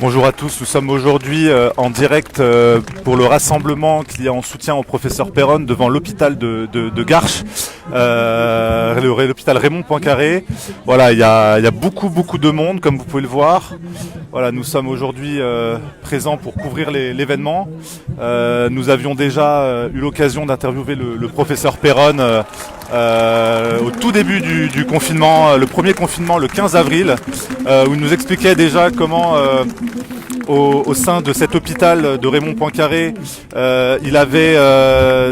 Bonjour à tous, nous sommes aujourd'hui en direct pour le rassemblement qu'il y a en soutien au professeur Péronne devant l'hôpital de Garches, l'hôpital Raymond Poincaré. Voilà, il y a beaucoup de monde comme vous pouvez le voir. Voilà, nous sommes aujourd'hui présents pour couvrir l'événement. Nous avions déjà eu l'occasion d'interviewer le professeur Péronne au tout début du confinement, le premier confinement le 15 avril, où il nous expliquait déjà comment au sein de cet hôpital de Raymond Poincaré, il avait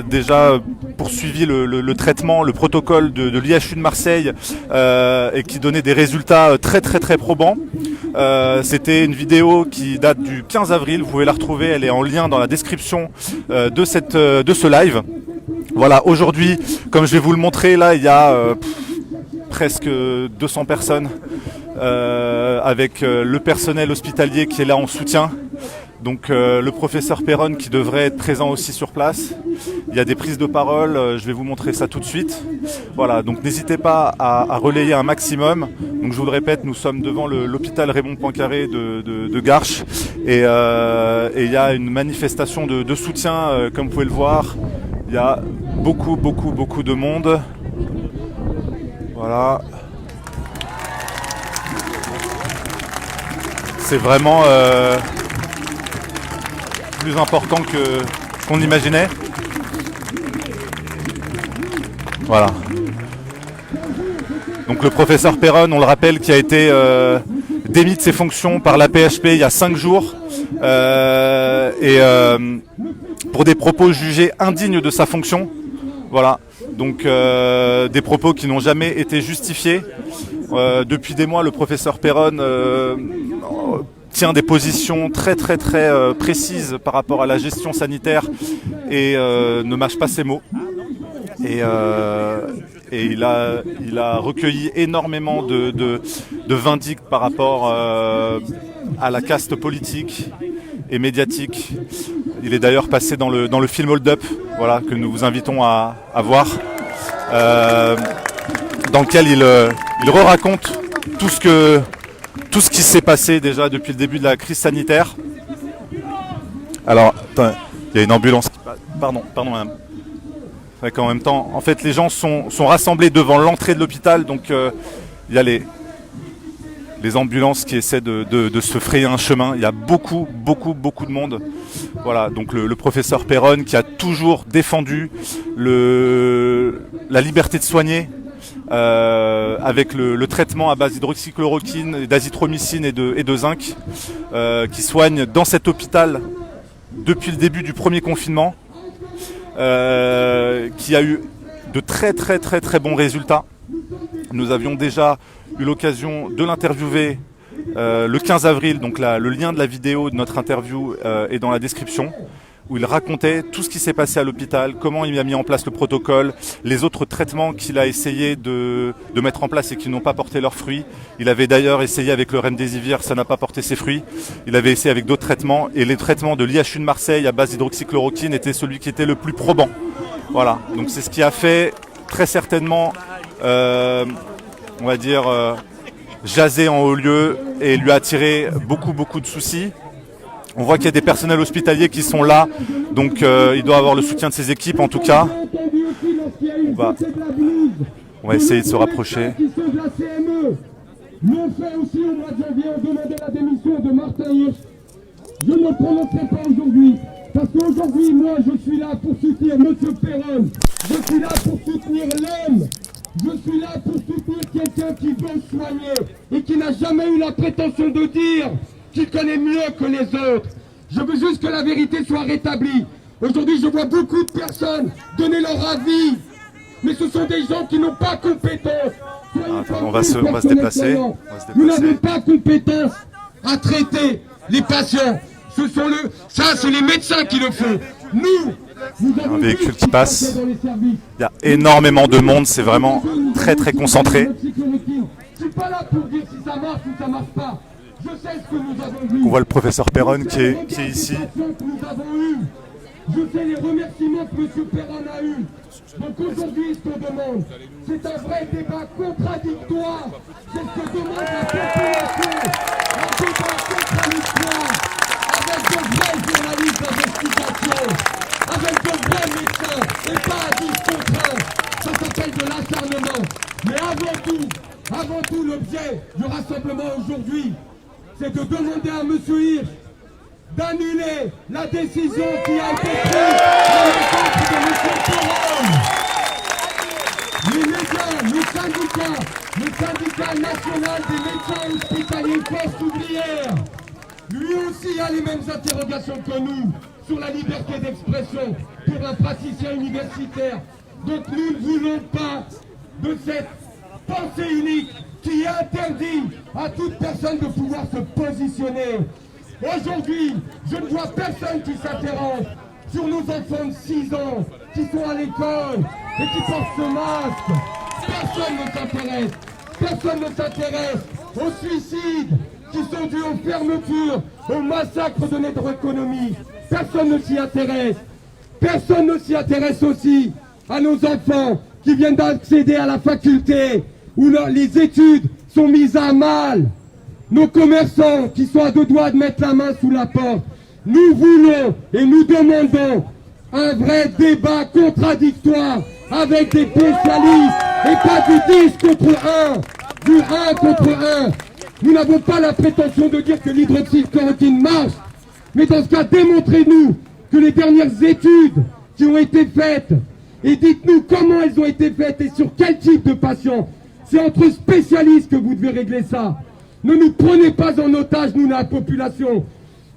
déjà poursuivi le traitement, le protocole de l'IHU de Marseille et qui donnait des résultats très probants. C'était une vidéo qui date du 15 avril, vous pouvez la retrouver, elle est en lien dans la description de ce live. Voilà, aujourd'hui, comme je vais vous le montrer, là, il y a presque 200 personnes avec le personnel hospitalier qui est là en soutien. Donc le professeur Péronne qui devrait être présent aussi sur place. Il y a des prises de parole, je vais vous montrer ça tout de suite. Voilà, donc n'hésitez pas à relayer un maximum. Donc je vous le répète, nous sommes devant l'hôpital Raymond Poincaré de Garches et il y a une manifestation de soutien, comme vous pouvez le voir. Il y a beaucoup de monde. Voilà. C'est vraiment plus important qu'on imaginait. Voilà. Donc le professeur Péronne, on le rappelle, qui a été démis de ses fonctions par la PHP il y a 5 jours. Pour des propos jugés indignes de sa fonction. Voilà. Donc des propos qui n'ont jamais été justifiés. Depuis des mois, le professeur Péronne tient des positions très précises par rapport à la gestion sanitaire et ne mâche pas ses mots. Et il a recueilli énormément de vindictes par rapport à la caste politique et médiatique. Il est d'ailleurs passé dans le film Hold Up, voilà, que nous vous invitons à voir, dans lequel il re-raconte tout ce qui s'est passé déjà depuis le début de la crise sanitaire. Alors, attends, il y a une ambulance qui passe. Pardon madame. En même temps, en fait, les gens sont rassemblés devant l'entrée de l'hôpital, donc il y a les ambulances qui essaient de se frayer un chemin. Il y a beaucoup de monde. Voilà, donc le professeur Péronne qui a toujours défendu la liberté de soigner avec le traitement à base d'hydroxychloroquine, d'azithromycine et de zinc qui soigne dans cet hôpital depuis le début du premier confinement. Qui a eu de très bons résultats. Nous avions déjà eu l'occasion de l'interviewer le 15 avril, donc le lien de la vidéo de notre interview est dans la description, où il racontait tout ce qui s'est passé à l'hôpital, comment il a mis en place le protocole, les autres traitements qu'il a essayé de mettre en place et qui n'ont pas porté leurs fruits. Il avait d'ailleurs essayé avec le Remdesivir, ça n'a pas porté ses fruits. Il avait essayé avec d'autres traitements et les traitements de l'IHU de Marseille à base d'hydroxychloroquine était celui qui était le plus probant. Voilà, donc c'est ce qui a fait très certainement, on va dire, jaser en haut lieu et lui a attiré beaucoup de soucis. On voit qu'il y a des personnels hospitaliers qui sont là, donc il doit avoir le soutien de ses équipes en tout cas. On va essayer de se rapprocher. L'ont fait aussi au mois de janvier, on demandait la démission de Martin Hirsch. Je ne me prononcerai pas aujourd'hui, parce qu'aujourd'hui, moi, je suis là pour soutenir M. Péronne. Je suis là pour soutenir l'homme. Je suis là pour soutenir quelqu'un qui veut soigner et qui n'a jamais eu la prétention de dire qu'il connaît mieux que les autres. Je veux juste que la vérité soit rétablie. Aujourd'hui, je vois beaucoup de personnes donner leur avis, mais ce sont des gens qui n'ont pas compétence. On va se déplacer. Nous n'avons pas compétence à traiter les patients. Ça, c'est les médecins qui le font. Nous, Un véhicule qui passe. Il y a énormément de monde, c'est vraiment très très concentré. Je suis pas là pour dire si ça marche ou ça marche pas. Je sais ce que nous avons vu. On voit le professeur Perron qui est ici. Je sais les remerciements que M. Perron a eus. Donc aujourd'hui, ce qu'on demande, c'est un vrai débat contradictoire. C'est ce que demande la population. Un débat contradictoire avec de vrais journalistes d'investigation, avec de vrais médecins et pas à 10 contre 1. Ça s'appelle de l'acharnement. Mais avant tout, l'objet du rassemblement aujourd'hui, c'est de demander à M. Hirsch d'annuler la décision qui a été prise à l'encontre de M. Perron. Les médias, le syndicat national des médecins hospitaliers Force ouvrière, lui aussi a les mêmes interrogations que nous sur la liberté d'expression pour un praticien universitaire. Donc nous ne voulons pas de cette pensée unique qui interdit à toute personne de pouvoir se positionner. Aujourd'hui, je ne vois personne qui s'interroge sur nos enfants de 6 ans qui sont à l'école et qui portent ce masque. Personne ne s'intéresse. Personne ne s'intéresse aux suicides qui sont dus aux fermetures, au massacre de notre économie. Personne ne s'y intéresse. Personne ne s'y intéresse aussi à nos enfants qui viennent d'accéder à la faculté où les études sont mises à mal. Nos commerçants qui sont à 2 doigts de mettre la main sous la porte. Nous voulons et nous demandons un vrai débat contradictoire avec des spécialistes et pas du 10 contre 1, du 1 contre 1. Nous n'avons pas la prétention de dire que l'hydroxychloroquine marche, mais dans ce cas, démontrez-nous que les dernières études qui ont été faites, et dites-nous comment elles ont été faites et sur quel type de patients. C'est entre spécialistes que vous devez régler ça. Ne nous prenez pas en otage, nous, la population.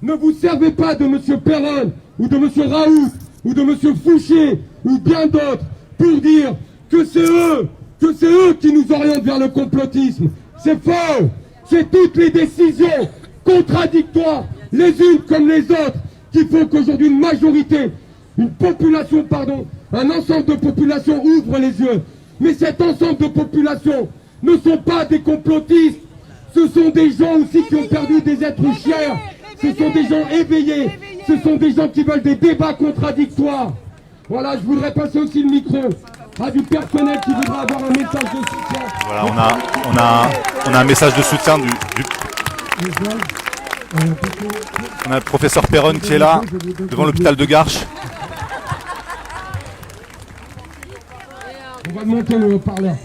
Ne vous servez pas de M. Perron, ou de M. Raoult, ou de M. Fouché, ou bien d'autres, pour dire que c'est eux qui nous orientent vers le complotisme. C'est faux. C'est toutes les décisions contradictoires, les unes comme les autres, qui font qu'aujourd'hui une majorité, un ensemble de populations ouvre les yeux. Mais cet ensemble de populations ne sont pas des complotistes. Ce sont des gens aussi qui ont perdu des êtres chers. Ce sont des gens éveillés. Ce sont des gens qui veulent des débats contradictoires. Voilà, je voudrais passer aussi le micro à du personnel qui voudra avoir un message de soutien. Voilà, on a un message de soutien on a le professeur Perron qui est là, devant l'hôpital de Garches. On va monter le haut-parleur.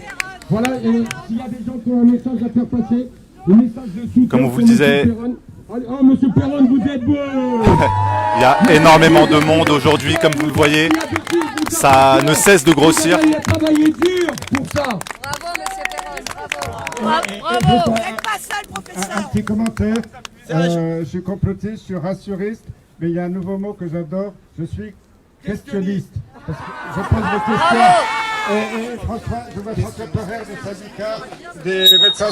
Voilà, et s'il y a des gens qui ont un message à faire passer, un message de soutien. Comme on vous le disait, oh, monsieur Perron, vous êtes beau. Il y a énormément de monde aujourd'hui, comme vous le voyez. Ça ne cesse de grossir. Il a travaillé dur pour ça. Bravo, monsieur Perron, bravo. Vous n'êtes pas seul, professeur. Un petit commentaire. Je suis complotiste, je suis rassuriste, mais il y a un nouveau mot que j'adore. Je suis questionniste. Parce que je pose des questions. Et François, je vois François Perret du syndicat des médecins.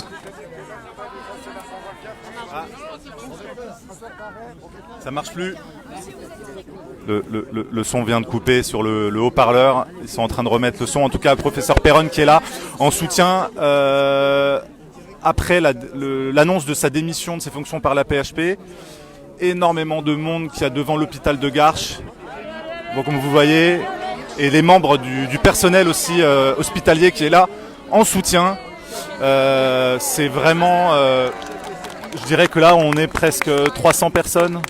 Ça marche plus. Le son vient de couper sur le haut-parleur. Ils sont en train de remettre le son. En tout cas, le professeur Perron qui est là en soutien après l'annonce de sa démission de ses fonctions par la PHP. Énormément de monde qui a devant l'hôpital de Garches. Bon, comme vous voyez, et les membres du personnel aussi hospitalier qui est là en soutien. C'est vraiment, je dirais que là on est presque 300 personnes,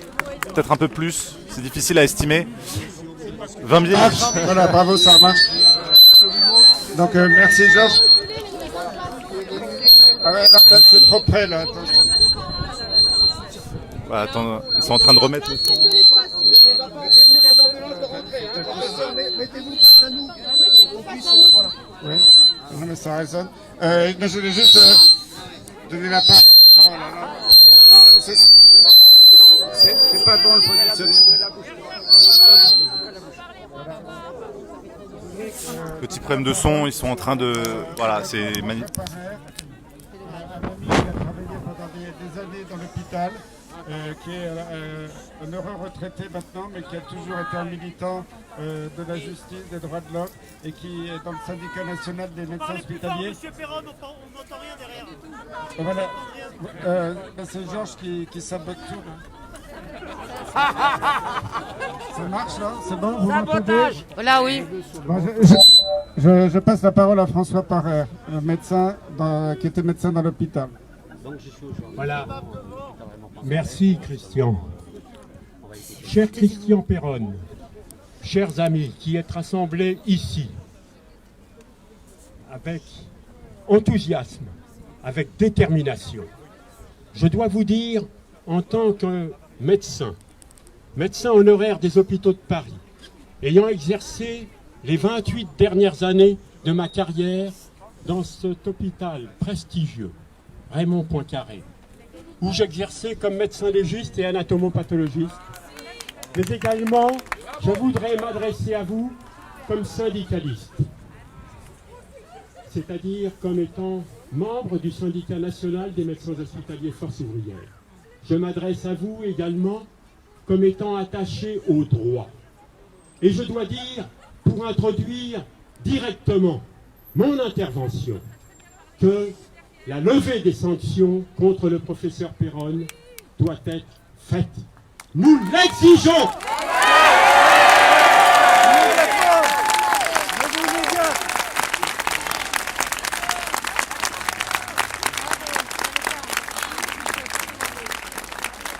peut-être un peu plus, c'est difficile à estimer. 20 000. Voilà, bravo, ça marche. Donc merci Georges. Ah ouais, non, c'est trop près là. Attention. Voilà, attends, ils sont en train de remettre le son. Oui, non mais ça résonne. Mais je voulais juste donner la parole. Oh là là. Non, c'est pas bon le positionnement. Petit problème de son, ils sont en train de... Voilà, c'est magnifique. Un ami qui a travaillé pendant des années dans l'hôpital, qui est un heureux retraité maintenant, mais qui a toujours été un militant de la justice, des droits de l'homme, et qui est dans le syndicat national des médecins hospitaliers. Monsieur Perron, on n'entend rien derrière. Voilà. C'est Georges qui sabote tout. Là. Ça marche là? C'est bon? Vous m'entendez? Là, oui. Bon, je passe la parole à François Parrer, médecin qui était médecin dans l'hôpital. Voilà. Merci Christian. Cher Christian Perron, chers amis qui êtes rassemblés ici, avec enthousiasme, avec détermination, je dois vous dire, en tant que médecin honoraire des hôpitaux de Paris, ayant exercé les 28 dernières années de ma carrière dans cet hôpital prestigieux, Raymond Poincaré, où j'exerçais comme médecin légiste et anatomopathologiste. Mais également, je voudrais m'adresser à vous comme syndicaliste, c'est-à-dire comme étant membre du syndicat national des médecins hospitaliers Force ouvrière. Je m'adresse à vous également comme étant attaché au droit. Et je dois dire, pour introduire directement mon intervention, que la levée des sanctions contre le professeur Perron doit être faite. Nous l'exigeons.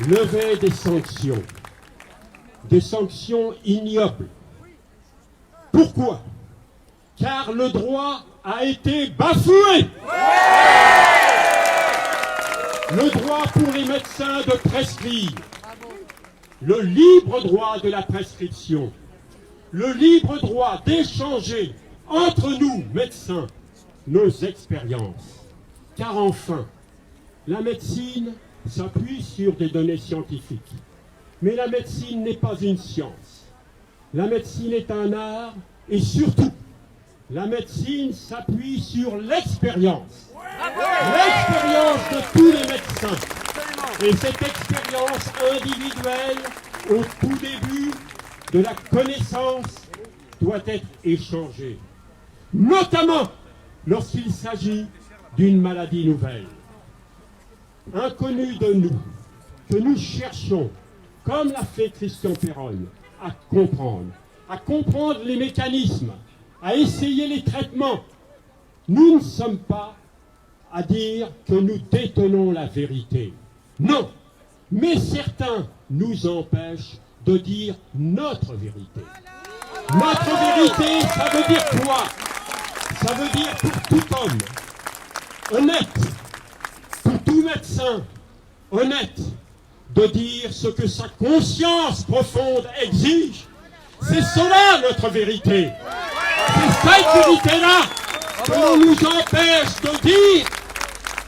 Levée des sanctions ignobles. Pourquoi? Car le droit a été bafoué. Le droit pour les médecins de prescrire, le libre droit de la prescription, le libre droit d'échanger entre nous, médecins, nos expériences. Car enfin, la médecine s'appuie sur des données scientifiques. Mais la médecine n'est pas une science. La médecine est un art et surtout, la médecine s'appuie sur l'expérience. L'expérience de tous les médecins. Et cette expérience individuelle, au tout début de la connaissance, doit être échangée. Notamment lorsqu'il s'agit d'une maladie nouvelle. Inconnue de nous, que nous cherchons, comme l'a fait Christian Perron, à comprendre les mécanismes, à essayer les traitements. Nous ne sommes pas à dire que nous détenons la vérité. Non, mais certains nous empêchent de dire notre vérité. Notre vérité, ça veut dire quoi? Ça veut dire pour tout homme honnête, pour tout médecin honnête, de dire ce que sa conscience profonde exige. C'est cela notre vérité. C'est cette vérité-là que l'on nous empêche de dire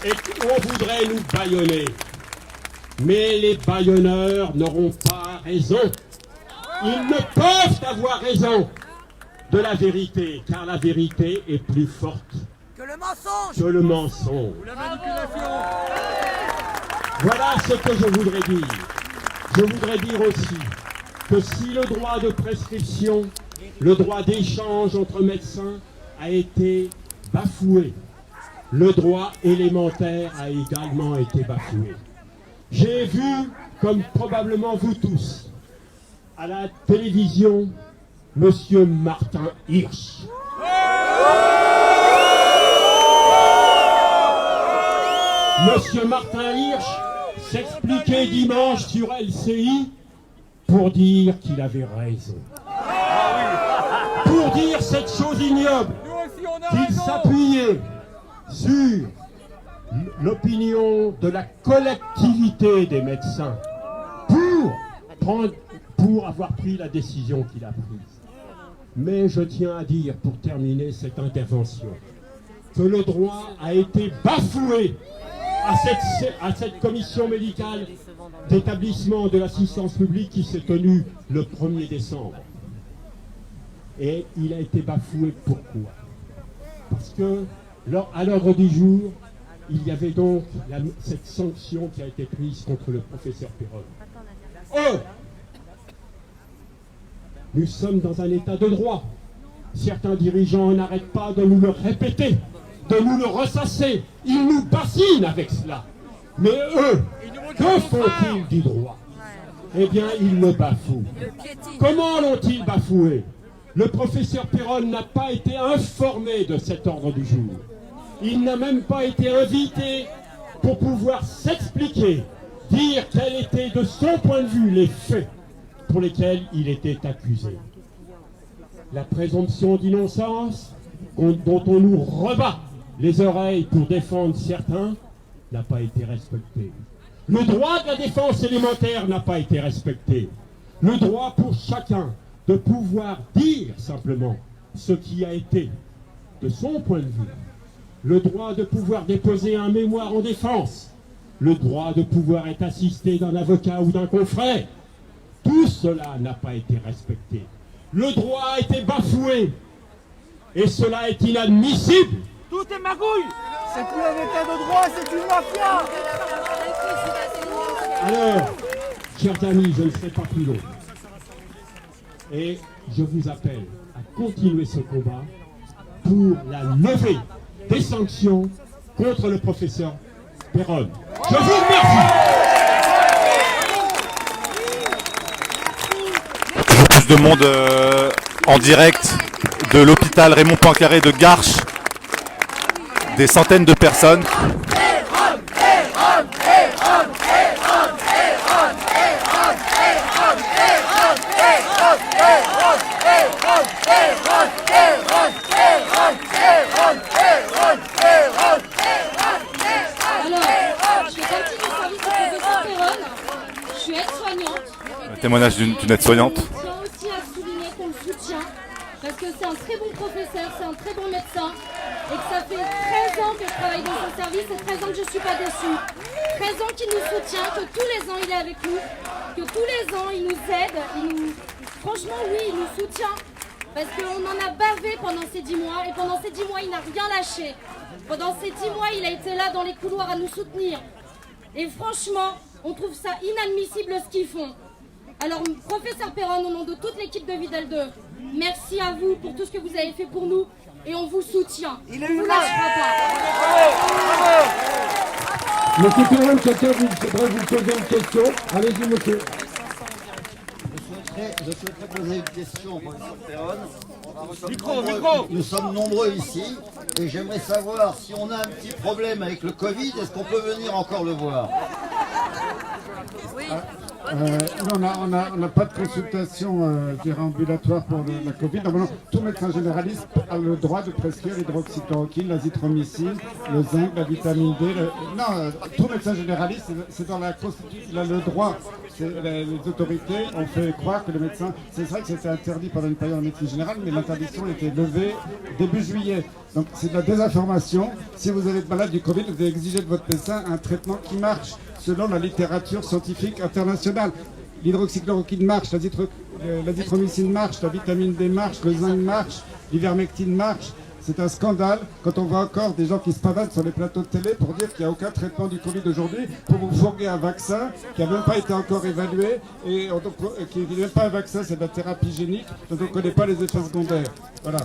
et qu'on voudrait nous bâillonner. Mais les bâillonneurs n'auront pas raison. Ils ne peuvent avoir raison de la vérité, car la vérité est plus forte Que le mensonge. que le mensonge. Voilà ce que je voudrais dire. Je voudrais dire aussi que si le droit de prescription, le droit d'échange entre médecins a été bafoué, le droit élémentaire a également été bafoué. J'ai vu, comme probablement vous tous, à la télévision, Monsieur Martin Hirsch. Monsieur Martin Hirsch s'expliquait dimanche sur LCI pour dire qu'il avait raison. Pour dire cette chose ignoble, qu'il s'appuyait sur l'opinion de la collectivité des médecins pour avoir pris la décision qu'il a prise. Mais je tiens à dire, pour terminer cette intervention, que le droit a été bafoué à cette commission médicale d'établissement de l'assistance publique qui s'est tenue le 1er décembre. Et il a été bafoué pourquoi? Parce que, à l'ordre du jour, il y avait donc cette sanction qui a été prise contre le professeur Péronne. Or, nous sommes dans un état de droit. Certains dirigeants n'arrêtent pas de nous le répéter, de nous le ressasser. Ils nous bassinent avec cela. Mais eux, que font-ils du droit? Eh bien, ils le bafouent. Comment l'ont-ils bafoué? Le professeur Péronne n'a pas été informé de cet ordre du jour. Il n'a même pas été invité pour pouvoir s'expliquer, dire quels étaient de son point de vue les faits pour lesquels il était accusé. La présomption d'innocence dont on nous rebat les oreilles pour défendre certains n'a pas été respectée. Le droit de la défense élémentaire n'a pas été respecté. Le droit pour chacun de pouvoir dire simplement ce qui a été de son point de vue. Le droit de pouvoir déposer un mémoire en défense. Le droit de pouvoir être assisté d'un avocat ou d'un confrère. Tout cela n'a pas été respecté. Le droit a été bafoué. Et cela est inadmissible. Tout est magouille. C'est plus un état de droit, c'est une mafia. Alors, chers amis, je ne serai pas plus long. Et je vous appelle à continuer ce combat pour la levée des sanctions contre le professeur Péronne. Je vous remercie. Toujours plus de monde en direct de l'hôpital Raymond Poincaré de Garches. Des centaines de personnes. Témoignage d'une aide-soignante. Je tiens aussi à souligner qu'on le soutient parce que c'est un très bon professeur, c'est un très bon médecin et que ça fait 13 ans que je travaille dans son service et 13 ans que je ne suis pas déçue. 13 ans qu'il nous soutient, que tous les ans il est avec nous, que tous les ans il nous aide, franchement oui, il nous soutient parce qu'on en a bavé pendant ces 10 mois et pendant ces 10 mois il n'a rien lâché. Pendant ces 10 mois il a été là dans les couloirs à nous soutenir et franchement on trouve ça inadmissible ce qu'ils font. Alors, professeur Péronne, au nom de toute l'équipe de Vidal 2, merci à vous pour tout ce que vous avez fait pour nous et on vous soutient. On ne vous lâchera pas. Monsieur Péronne, quelqu'un voudrait vous poser une question. Allez-y, monsieur. Je souhaiterais poser une question au professeur Péronne. Nous sommes nombreux ici et j'aimerais savoir si on a un petit problème avec le Covid, est-ce qu'on peut venir encore le voir? Oui. On n'a pas de consultation ambulatoire pour la Covid. Normalement, tout médecin généraliste a le droit de prescrire l'hydroxychloroquine, l'azithromycine, le zinc, la vitamine D. Tout médecin généraliste, c'est dans la Constitution, il a le droit. Les autorités ont fait croire que le médecin... C'est vrai que c'était interdit pendant une période en médecine générale, mais l'interdiction a été levée début juillet. Donc c'est de la désinformation. Si vous êtes malade du Covid, vous devez exiger de votre médecin un traitement qui marche selon la littérature scientifique internationale. L'hydroxychloroquine marche, l'azithromycine marche, la vitamine D marche, le zinc marche, l'ivermectine marche. C'est un scandale quand on voit encore des gens qui se pavanent sur les plateaux de télé pour dire qu'il n'y a aucun traitement du Covid aujourd'hui, pour vous fourguer un vaccin qui n'a même pas été encore évalué, et qui n'est même pas un vaccin, c'est de la thérapie génique, donc on ne connaît pas les effets secondaires. Voilà.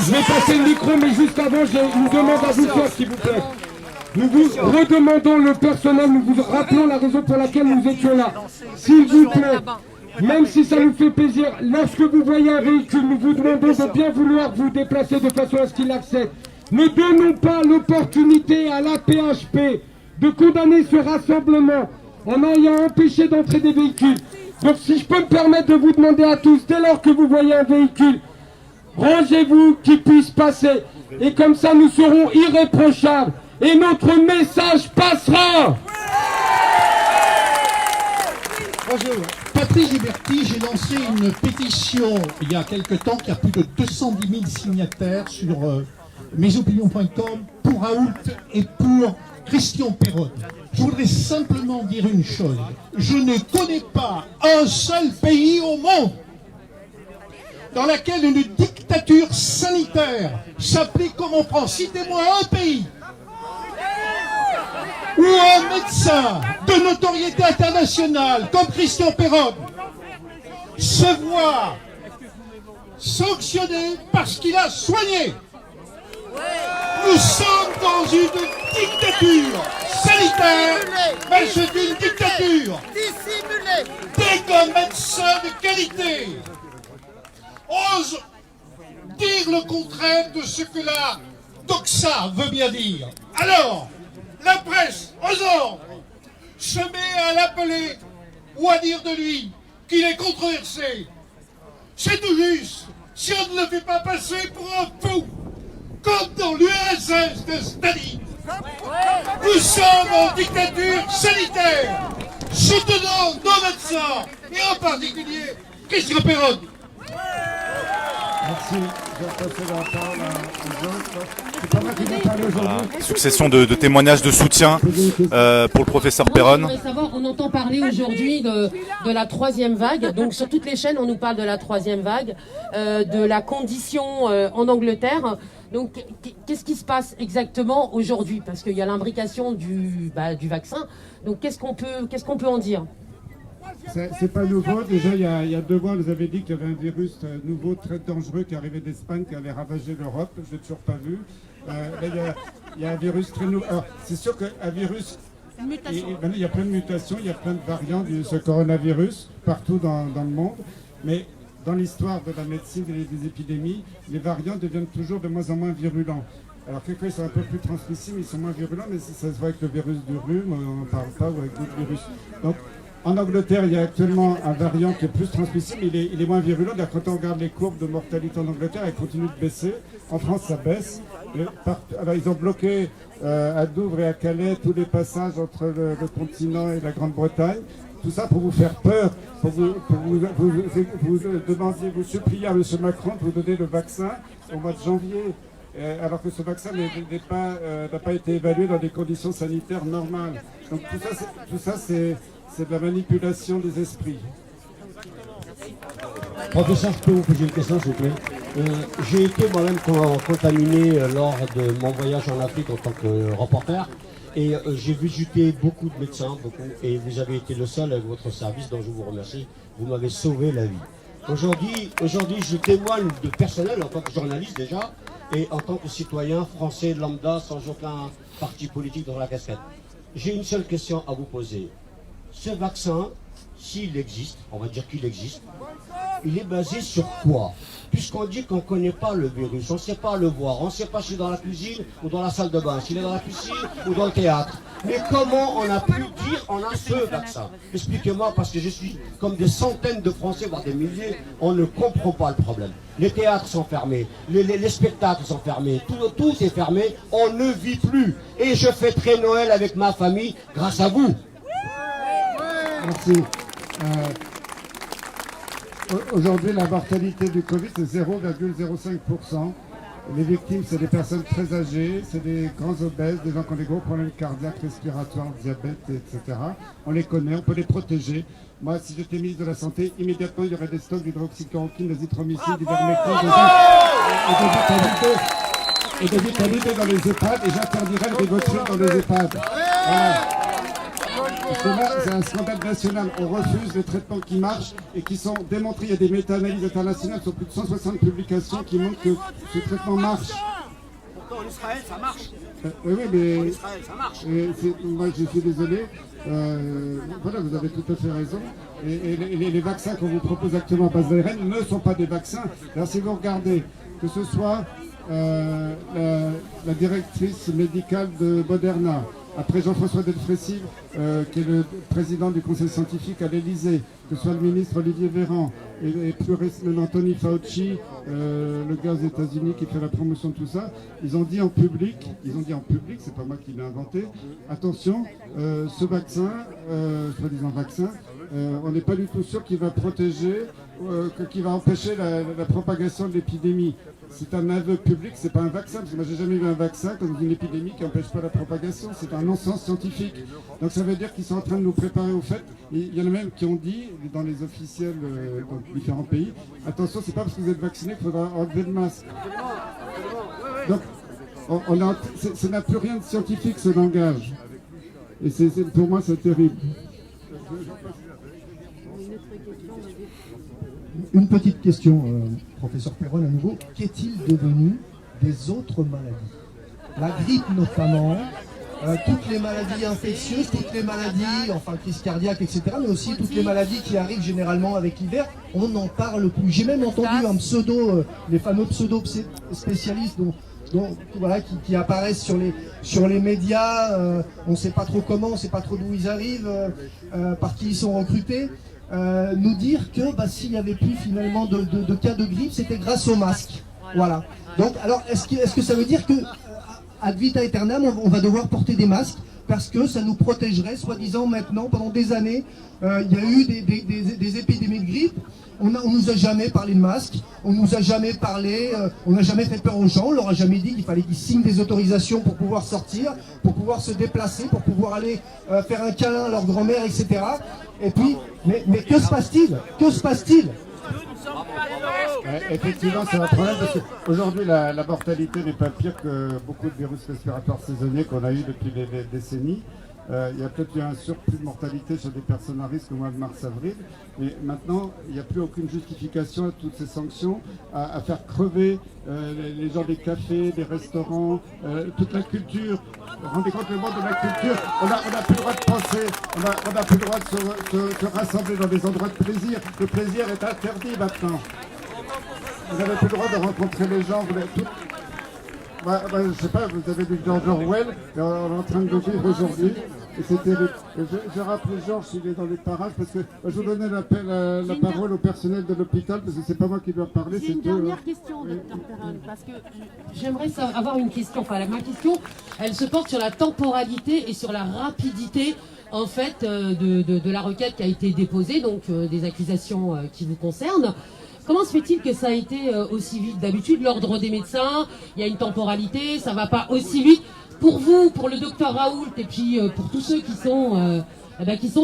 Je vais passer le micro, mais juste avant, je vous demande à vous faire, s'il vous plaît. Nous vous redemandons le personnel, nous vous rappelons la raison pour laquelle nous étions là. S'il vous plaît, même si ça nous fait plaisir, lorsque vous voyez un véhicule, nous vous demandons de bien vouloir vous déplacer de façon à ce qu'il accède. Ne donnons pas l'opportunité à l'AP-HP de condamner ce rassemblement en ayant empêché d'entrer des véhicules. Donc si je peux me permettre de vous demander à tous, dès lors que vous voyez un véhicule, rangez-vous qu'il puisse passer. Et comme ça, nous serons irréprochables. Et notre message passera. Bonjour, Patrice Ghiberti, j'ai lancé une pétition il y a quelque temps qui a plus de 210 000 signataires sur mesopinions.com pour Raoult et pour Christian Péronne. Je voudrais simplement dire une chose, je ne connais pas un seul pays au monde dans laquelle une dictature sanitaire s'applique comme en France. Citez-moi un pays où un médecin de notoriété internationale comme Christian Perron se voit sanctionné parce qu'il a soigné. Nous sommes dans une dictature sanitaire, mais c'est une dictature. Dès qu'un médecin de qualité ose dire le contraire de ce que la doxa veut bien dire, alors la presse, aux ordres, se met à l'appeler ou à dire de lui qu'il est controversé. C'est tout juste si on ne le fait pas passer pour un fou, comme dans l'URSS de Staline. Nous sommes en dictature sanitaire. Soutenons nos médecins, et en particulier Christian Perron. Merci. Je vais passer la parole aux autres. C'est pas moi qui vais parler aujourd'hui. Succession de témoignages de soutien pour le professeur Perron. Moi, je voudrais savoir, on entend parler aujourd'hui de la troisième vague. Donc sur toutes les chaînes, on nous parle de la troisième vague, de la condition en Angleterre. Donc qu'est-ce qui se passe exactement aujourd'hui? Parce qu'il y a l'imbrication du vaccin. Donc qu'est-ce qu'on peut en dire? C'est pas nouveau. Déjà, il y a 2 mois, on nous avait dit qu'il y avait un virus nouveau, très dangereux, qui arrivait d'Espagne, qui allait ravager l'Europe. Je l'ai toujours pas vu. Il y a un virus très nouveau. Alors, c'est sûr qu'un virus... Il y a plein de mutations, il y a plein de variants de ce coronavirus, partout dans le monde. Mais dans l'histoire de la médecine et des épidémies, les variants deviennent toujours de moins en moins virulents. Alors quelquefois ils sont un peu plus transmissibles, ils sont moins virulents, mais ça se voit avec le virus du rhume, on n'en parle pas, ou avec d'autres virus. Donc, en Angleterre, il y a actuellement un variant qui est plus transmissible, il est moins virulent. Quand on regarde les courbes de mortalité en Angleterre, elles continuent de baisser. En France, ça baisse. Alors, ils ont bloqué à Douvres et à Calais tous les passages entre le continent et la Grande-Bretagne. Tout ça pour vous faire peur, pour vous demandiez, vous suppliez à M. Macron de vous donner le vaccin au mois de janvier. Alors que ce vaccin n'a pas été évalué dans des conditions sanitaires normales. Donc tout ça c'est de la manipulation des esprits. Professeur, je peux vous poser une question, s'il vous plaît? J'ai été moi-même contaminé lors de mon voyage en Afrique en tant que reporter. Et j'ai visité beaucoup de médecins, et vous avez été le seul avec votre service, dont je vous remercie. Vous m'avez sauvé la vie. Aujourd'hui, je témoigne de personnel en tant que journaliste déjà, et en tant que citoyen français lambda, sans aucun parti politique dans la casquette. J'ai une seule question à vous poser. Ce vaccin, s'il existe, on va dire qu'il existe, il est basé sur quoi? Puisqu'on dit qu'on ne connaît pas le virus, on ne sait pas le voir, on ne sait pas s'il est dans la cuisine ou dans la salle de bain, s'il est dans la piscine ou dans le théâtre. Mais comment on a pu dire on a ce vaccin? Expliquez-moi, parce que je suis comme des centaines de Français, voire des milliers, on ne comprend pas le problème. Les théâtres sont fermés, les spectacles sont fermés, tout est fermé, on ne vit plus. Et je fêterai Noël avec ma famille grâce à vous. Merci. Aujourd'hui, la mortalité du Covid, c'est 0,05%. Les victimes, c'est des personnes très âgées, c'est des grands obèses, des gens qui ont des gros problèmes cardiaques, respiratoires, diabète, etc. On les connaît, on peut les protéger. Moi, si j'étais ministre de la Santé, immédiatement, il y aurait des stocks d'hydroxychloroquine, d'azithromycine, d'ivermectine, et de vitamines dans les EHPAD, et j'interdirais le Rivotril dans les EHPAD. Voilà. Parce que là, c'est un scandale national. On refuse les traitements qui marchent et qui sont démontrés. Il y a des méta-analyses internationales sur plus de 160 publications qui montrent que ce traitement marche. Pourtant, en Israël, ça marche. Oui, mais... En Israël, ça marche. Moi, je suis désolé. Voilà, vous avez tout à fait raison. Et les vaccins qu'on vous propose actuellement à base d'ARN ne sont pas des vaccins. Alors, si vous regardez, que ce soit la directrice médicale de Moderna, après Jean-François Delfrécy, qui est le président du conseil scientifique à l'Elysée, que ce soit le ministre Olivier Véran, et plus récemment Anthony Fauci, le gars aux États-Unis qui fait la promotion de tout ça, ils ont dit en public, c'est pas moi qui l'ai inventé, attention, ce vaccin, soi-disant vaccin, on n'est pas du tout sûr qu'il va protéger, qu'il va empêcher la propagation de l'épidémie. c'est un aveu public, c'est pas un vaccin, parce que moi j'ai jamais vu un vaccin comme une épidémie qui n'empêche pas la propagation, c'est un non-sens scientifique. Donc ça veut dire qu'ils sont en train de nous préparer au fait. Et il y en a même qui ont dit, dans les officiels dans différents pays, attention, c'est pas parce que vous êtes vacciné qu'il faudra enlever le masque. Donc ça n'a plus rien de scientifique ce langage. Et pour moi c'est terrible. Une petite question, professeur Perron à nouveau. Qu'est-il devenu des autres maladies? La grippe notamment, toutes les maladies infectieuses, toutes les maladies, enfin crise cardiaque, etc., mais aussi toutes les maladies qui arrivent généralement avec l'hiver, on n'en parle plus. J'ai même entendu un pseudo, les fameux pseudo-spécialistes voilà, qui apparaissent sur les médias, on ne sait pas trop comment, on ne sait pas trop d'où ils arrivent, par qui ils sont recrutés. Nous dire que s'il n'y avait plus finalement de cas de grippe, c'était grâce au masque. Voilà. Donc, alors, est-ce que ça veut dire que ad vitam aeternam, on va devoir porter des masques parce que ça nous protégerait, soi-disant maintenant, pendant des années, il y a eu des épidémies de grippe. On nous a jamais parlé de masques, on nous a jamais parlé, on n'a jamais fait peur aux gens, on leur a jamais dit qu'il fallait qu'ils signent des autorisations pour pouvoir sortir, pour pouvoir se déplacer, pour pouvoir aller faire un câlin à leur grand-mère, etc. Et puis, mais que se passe-t-il? Que se passe-t-il? Effectivement, c'est un problème parce qu'aujourd'hui, la mortalité n'est pas pire que beaucoup de virus respiratoires saisonniers qu'on a eu depuis des décennies. Il y a peut-être eu un surplus de mortalité sur des personnes à risque au mois de mars-avril, mais maintenant, il n'y a plus aucune justification à toutes ces sanctions, à faire crever les gens des cafés, des restaurants, toute la culture. Rendez compte le monde de la culture, on n'a plus le droit de penser, on n'a plus le droit de se rassembler dans des endroits de plaisir. Le plaisir est interdit maintenant. Vous n'avez plus le droit de rencontrer les gens, vous avez tout... je ne sais pas, vous avez vu George Orwell, on est en train de le vivre aujourd'hui, et c'est terrible. Je rappelle Georges, il est dans les parages, parce que je vous donnais la parole au personnel de l'hôpital, parce que c'est pas moi qui dois parler, c'est une dernière question, docteur Perron, parce que j'aimerais avoir une question. Enfin, ma question, elle se porte sur la temporalité et sur la rapidité, en fait, de la requête qui a été déposée, donc des accusations qui vous concernent. Comment se fait-il que ça a été aussi vite? D'habitude, l'ordre des médecins, il y a une temporalité, ça ne va pas aussi vite. Pour vous, pour le docteur Raoult, et puis pour tous ceux qui sont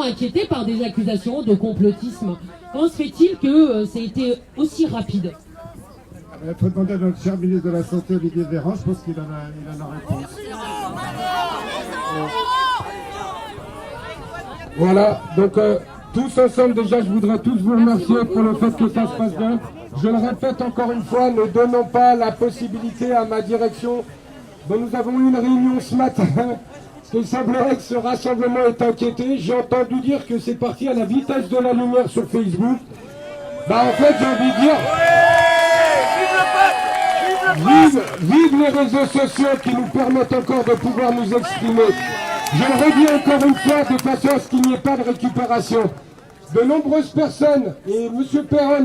inquiétés par des accusations de complotisme, comment se fait-il que ça a été aussi rapide? Il faut demander à notre cher ministre de la Santé, Olivier Véran, je pense qu'il a la réponse. Voilà, donc... tous ensemble, déjà, je voudrais tous vous remercier pour le fait que ça se passe bien. Je le répète encore une fois, ne donnons pas la possibilité à ma direction, dont nous avons eu une réunion ce matin, qu'il semblerait que ce rassemblement est inquiété. J'ai entendu dire que c'est parti à la vitesse de la lumière sur Facebook. En fait, j'ai envie de dire... Vive les réseaux sociaux qui nous permettent encore de pouvoir nous exprimer. Je le redis encore une fois, de façon à ce qu'il n'y ait pas de récupération. De nombreuses personnes, et M. Perron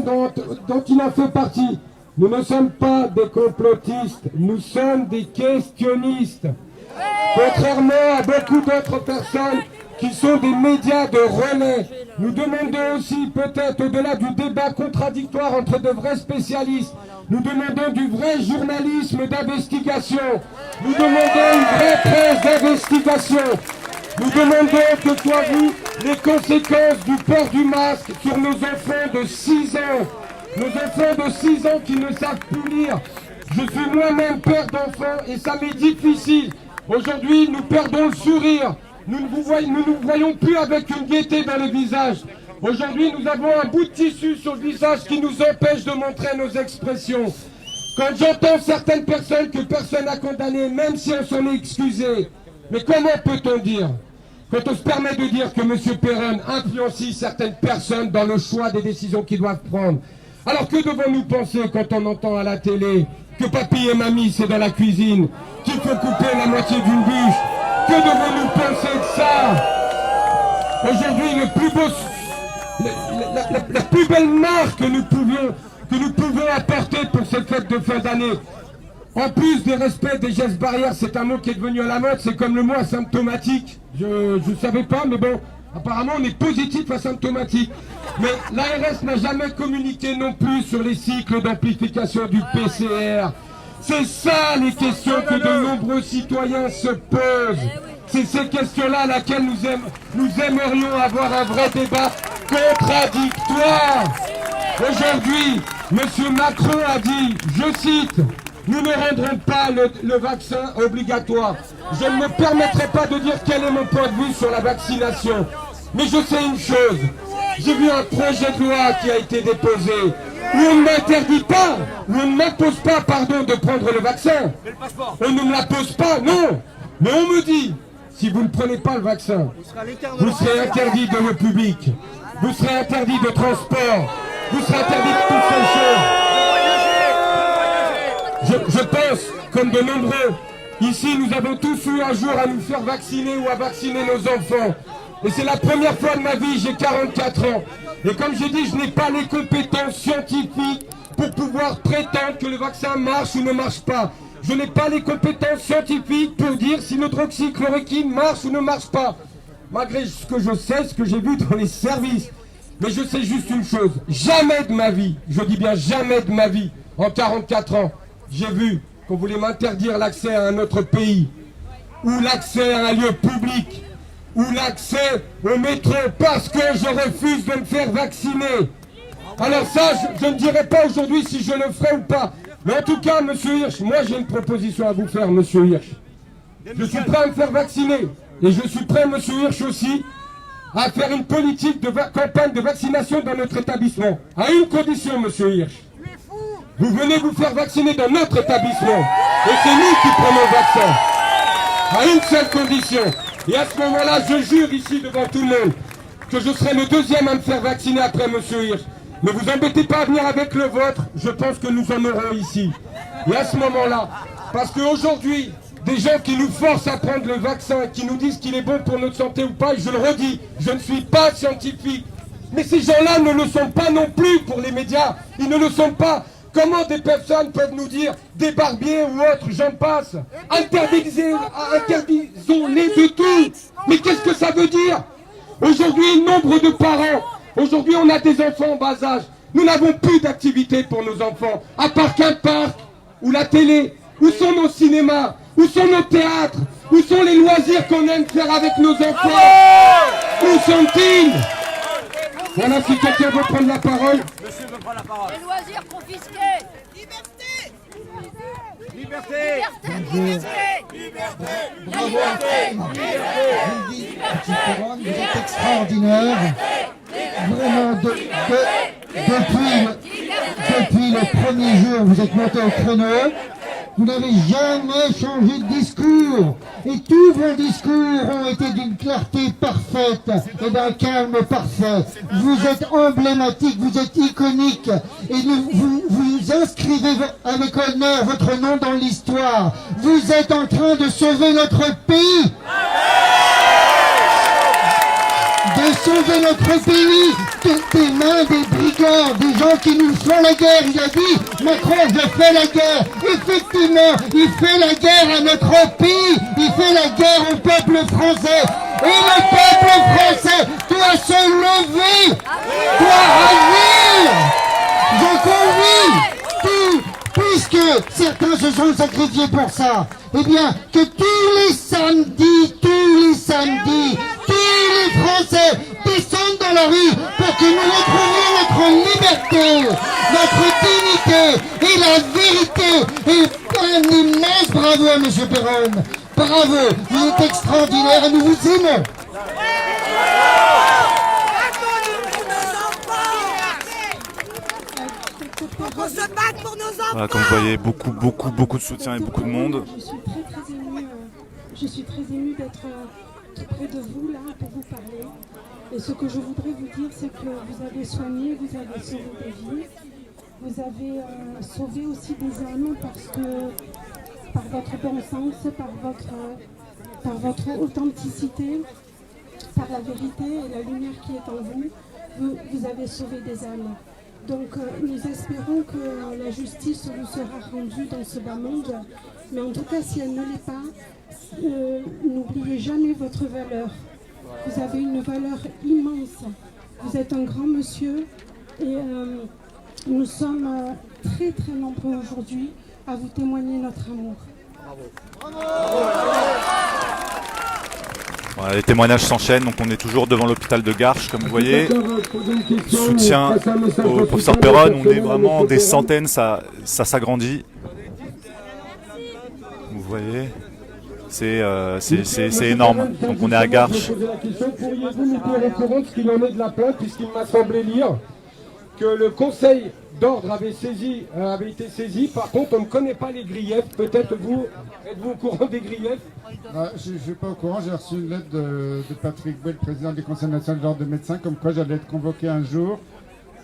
dont il en fait partie, nous ne sommes pas des complotistes, nous sommes des questionnistes. Contrairement à beaucoup d'autres personnes qui sont des médias de relais, nous demandons aussi, peut-être au-delà du débat contradictoire entre de vrais spécialistes, nous demandons du vrai journalisme d'investigation. Nous demandons une vraie presse d'investigation. Nous demandons que soient vues les conséquences du port du masque sur nos enfants de 6 ans. Nos enfants de 6 ans qui ne savent plus lire. Je suis moi-même père d'enfants et ça m'est difficile. Aujourd'hui, nous perdons le sourire. Nous ne nous voyons plus avec une gaieté dans le visage. Aujourd'hui, nous avons un bout de tissu sur le visage qui nous empêche de montrer nos expressions. Quand j'entends certaines personnes que personne n'a condamnées, même si elles s'en est excusées, mais comment peut-on dire, quand on se permet de dire que M. Perron influencie certaines personnes dans le choix des décisions qu'ils doivent prendre? Alors que devons-nous penser quand on entend à la télé que papy et mamie c'est dans la cuisine, qu'il faut couper la moitié d'une bûche? Que devons-nous penser de ça? Aujourd'hui, la plus belle marque que nous pouvons apporter pour cette fête de fin d'année, en plus des respects des gestes barrières, c'est un mot qui est devenu à la mode, c'est comme le mot asymptomatique. Je ne savais pas, mais bon, Apparemment, on est positif asymptomatique. Mais l'ARS n'a jamais communiqué non plus sur les cycles d'amplification du PCR. C'est ça les questions que de nombreux citoyens se posent. C'est ces questions-là à laquelle nous aimerions avoir un vrai débat contradictoire. Aujourd'hui, M. Macron a dit, je cite, « Nous ne rendrons pas le vaccin obligatoire. » Je ne me permettrai pas de dire quel est mon point de vue sur la vaccination. Mais je sais une chose, j'ai vu un projet de loi qui a été déposé où on ne m'interdit pas, où on ne m'impose pas, pardon, de prendre le vaccin. On ne me l'impose pas, non. Mais on me dit, si vous ne prenez pas le vaccin, vous serez interdit de lieu public, vous serez interdit de transport, vous serez interdit de toutes ces choses. Je pense, comme de nombreux, ici nous avons tous eu un jour à nous faire vacciner ou à vacciner nos enfants. Et c'est la première fois de ma vie, j'ai 44 ans. Et comme j'ai dit, je n'ai pas les compétences scientifiques pour pouvoir prétendre que le vaccin marche ou ne marche pas. Je n'ai pas les compétences scientifiques pour dire si l'hydroxychloroquine marche ou ne marche pas. Malgré ce que je sais, ce que j'ai vu dans les services. Mais je sais juste une chose, jamais de ma vie, je dis bien jamais de ma vie, en 44 ans, j'ai vu qu'on voulait m'interdire l'accès à un autre pays, ou l'accès à un lieu public, ou l'accès au métro parce que je refuse de me faire vacciner. Alors ça, je ne dirai pas aujourd'hui si je le ferai ou pas. Mais en tout cas, monsieur Hirsch, moi j'ai une proposition à vous faire, monsieur Hirsch. Je suis prêt à me faire vacciner. Et je suis prêt, monsieur Hirsch aussi, à faire une politique de campagne de vaccination dans notre établissement. À une condition, monsieur Hirsch. Vous venez vous faire vacciner dans notre établissement. Et c'est nous qui prenons le vaccin. À une seule condition. Et à ce moment-là, je jure ici devant tout le monde que je serai le deuxième à me faire vacciner après monsieur Hirsch. Ne vous embêtez pas à venir avec le vôtre, je pense que nous en aurons ici. Et à ce moment-là, parce qu'aujourd'hui, des gens qui nous forcent à prendre le vaccin, qui nous disent qu'il est bon pour notre santé ou pas, et je le redis, je ne suis pas scientifique. Mais ces gens-là ne le sont pas non plus pour les médias, ils ne le sont pas. Comment des personnes peuvent nous dire, des barbiers ou autres, j'en passe, interdisons-les de tout. Mais qu'est-ce que ça veut dire? Aujourd'hui, nombre de parents, aujourd'hui on a des enfants en bas âge, nous n'avons plus d'activité pour nos enfants, à part qu'un parc, ou la télé, où sont nos cinémas, où sont nos théâtres, où sont les loisirs qu'on aime faire avec nos enfants? Où sont-ils? Voilà, si quelqu'un veut prendre la parole. Monsieur veut prendre la parole. Les loisirs confisqués. Liberté. Liberté. Liberté. Bravo, vous êtes extraordinaire. Vraiment, depuis le premier jour, vous êtes monté au créneau. Vous n'avez jamais changé de discours. Et tous vos discours ont été d'une clarté parfaite et d'un calme parfait. Vous êtes emblématique, vous êtes iconique. Et vous inscrivez avec honneur votre nom dans l'histoire. Vous êtes en train de sauver notre pays. De sauver notre pays des mains des brigands, des gens qui nous font la guerre. Il a dit, Macron, je fais la guerre. Effectivement, il fait la guerre à notre pays, il fait la guerre au peuple français. Et le peuple français doit se lever, doit agir. Je convie, puisque certains se sont sacrifiés pour ça, eh bien, que tous les samedis, tous les Français descendent dans la rue pour que nous retrouvions notre liberté, notre dignité et la vérité. Et un immense bravo à M. Perron. Bravo, vous êtes extraordinaire et nous vous aimons. On se bat pour nos enfants. Voilà, comme vous voyez, beaucoup de soutien et beaucoup de monde. Je suis très émue d'être tout près de vous là pour vous parler. Et ce que je voudrais vous dire, c'est que vous avez soigné, vous avez sauvé des vies. Vous avez sauvé aussi des âmes parce que par votre bon sens, par votre authenticité, par la vérité et la lumière qui est en vous, vous avez sauvé des âmes. Donc nous espérons que la justice vous sera rendue dans ce bas monde. Mais en tout cas, si elle ne l'est pas, n'oubliez jamais votre valeur. Vous avez une valeur immense. Vous êtes un grand monsieur et nous sommes très très nombreux aujourd'hui à vous témoigner notre amour. Voilà, les témoignages s'enchaînent, donc on est toujours devant l'hôpital de Garches, comme vous voyez. Soutien au professeur Perron, on est vraiment des centaines, ça s'agrandit. Vous voyez, c'est énorme. Donc on est à Garches. Pourriez-vous nous tenir au courant de ce qu'il en est de la plainte, puisqu'il m'a semblé lire que le Conseil d'ordre avait été saisi. Par contre, on ne connaît pas les griefs. Peut-être vous, êtes-vous au courant des griefs? Je ne suis pas au courant. J'ai reçu une lettre de Patrick Bouet, le président du Conseil national de l'ordre des médecins, comme quoi j'allais être convoqué un jour,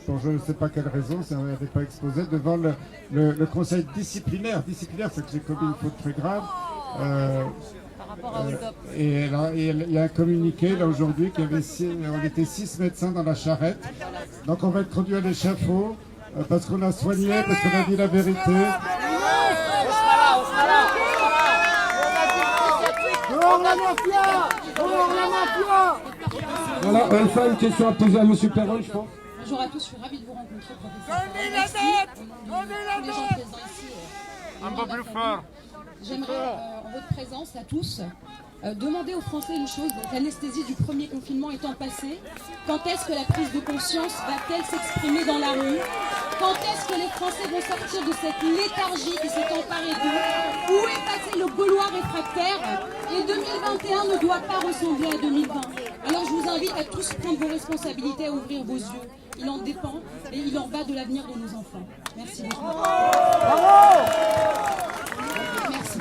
pour je ne sais pas quelle raison, ça n'avait pas exposé, devant le Conseil disciplinaire. Disciplinaire, c'est que j'ai commis une faute très grave. Et il y a un communiqué là aujourd'hui on était 6 médecins dans la charrette. Donc on va être conduit à l'échafaud parce qu'on a soigné, parce qu'on a dit la vérité. Voilà, enfin une question à poser à M. Perron, je pense. Bonjour à tous, je suis ravie de vous rencontrer, professeur. Merci. Les gens présents ici. Un peu plus fort. J'aimerais, en votre présence à tous, demander aux Français une chose. Donc l'anesthésie du premier confinement étant passée, quand est-ce que la prise de conscience va-t-elle s'exprimer dans la rue? Quand est-ce que les Français vont sortir de cette léthargie qui s'est emparée d'eux? Où est passé le Gaulois réfractaire? Et 2021 ne doit pas ressembler à 2020. Alors je vous invite à tous prendre vos responsabilités, à ouvrir vos yeux. Il en dépend et il en va de l'avenir de nos enfants. Merci beaucoup. Merci.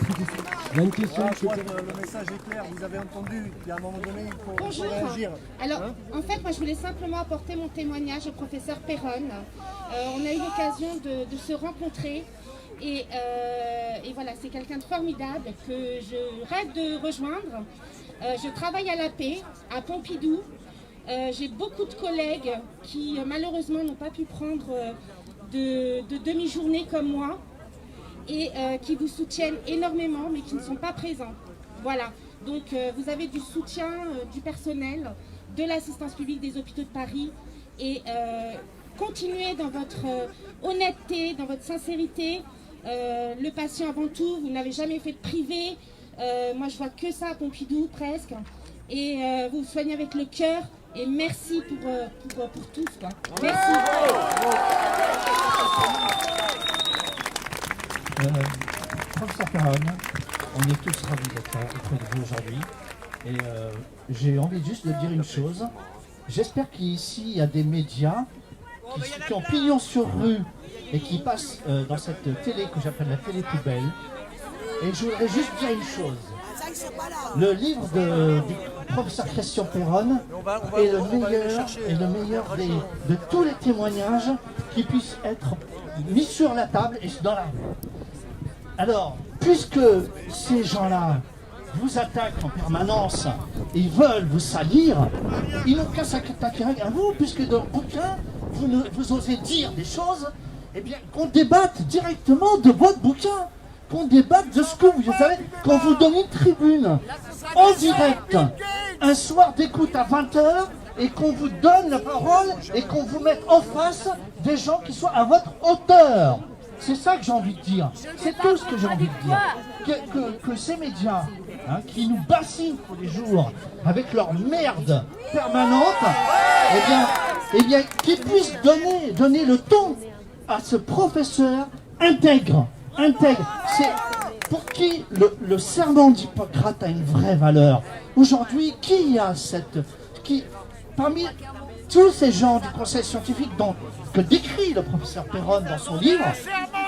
Il y a une question. Je crois que le message est clair, vous avez entendu, il y a un moment donné, il faut réagir. Alors, en fait, moi je voulais simplement apporter mon témoignage au professeur Perron. On a eu l'occasion de se rencontrer et voilà, c'est quelqu'un de formidable que je rêve de rejoindre. Je travaille à la paix, à Pompidou. J'ai beaucoup de collègues qui malheureusement n'ont pas pu prendre de demi-journée comme moi et qui vous soutiennent énormément mais qui ne sont pas présents. Voilà, donc vous avez du soutien du personnel, de l'assistance publique des hôpitaux de Paris et continuez dans votre honnêteté, dans votre sincérité. Le patient avant tout, vous n'avez jamais fait de privé. Moi je vois que ça à Pompidou presque. Et vous soignez avec le cœur. Et merci pour tous. Quoi. Merci. Professeur Perron, on est tous ravis d'être auprès de vous aujourd'hui. Et j'ai envie juste de dire une chose. J'espère qu'ici, il y a des médias qui ont pignon sur rue et qui passent dans cette télé que j'appelle la télé poubelle. Et je voudrais juste dire une chose. Le livre du professeur Christian Perron est le meilleur de tous les témoignages qui puissent être mis sur la table et dans la rue. Alors, puisque ces gens-là vous attaquent en permanence, ils veulent vous salir, ils n'ont qu'à s'attaquer à vous, puisque dans le bouquin, vous osez dire des choses, eh bien, qu'on débatte directement de votre bouquin. Qu'on débatte de ce que vous savez, qu'on vous donne une tribune en direct, un soir d'écoute à 20h, et qu'on vous donne la parole et qu'on vous mette en face des gens qui soient à votre hauteur. C'est ça que j'ai envie de dire. C'est tout ce que j'ai envie de dire. Que ces médias qui nous bassinent tous les jours avec leur merde permanente, eh bien qu'ils puissent donner le ton à ce professeur intègre. C'est pour qui le serment d'Hippocrate a une vraie valeur. Aujourd'hui, parmi tous ces gens du conseil scientifique que décrit le professeur Perron dans son livre,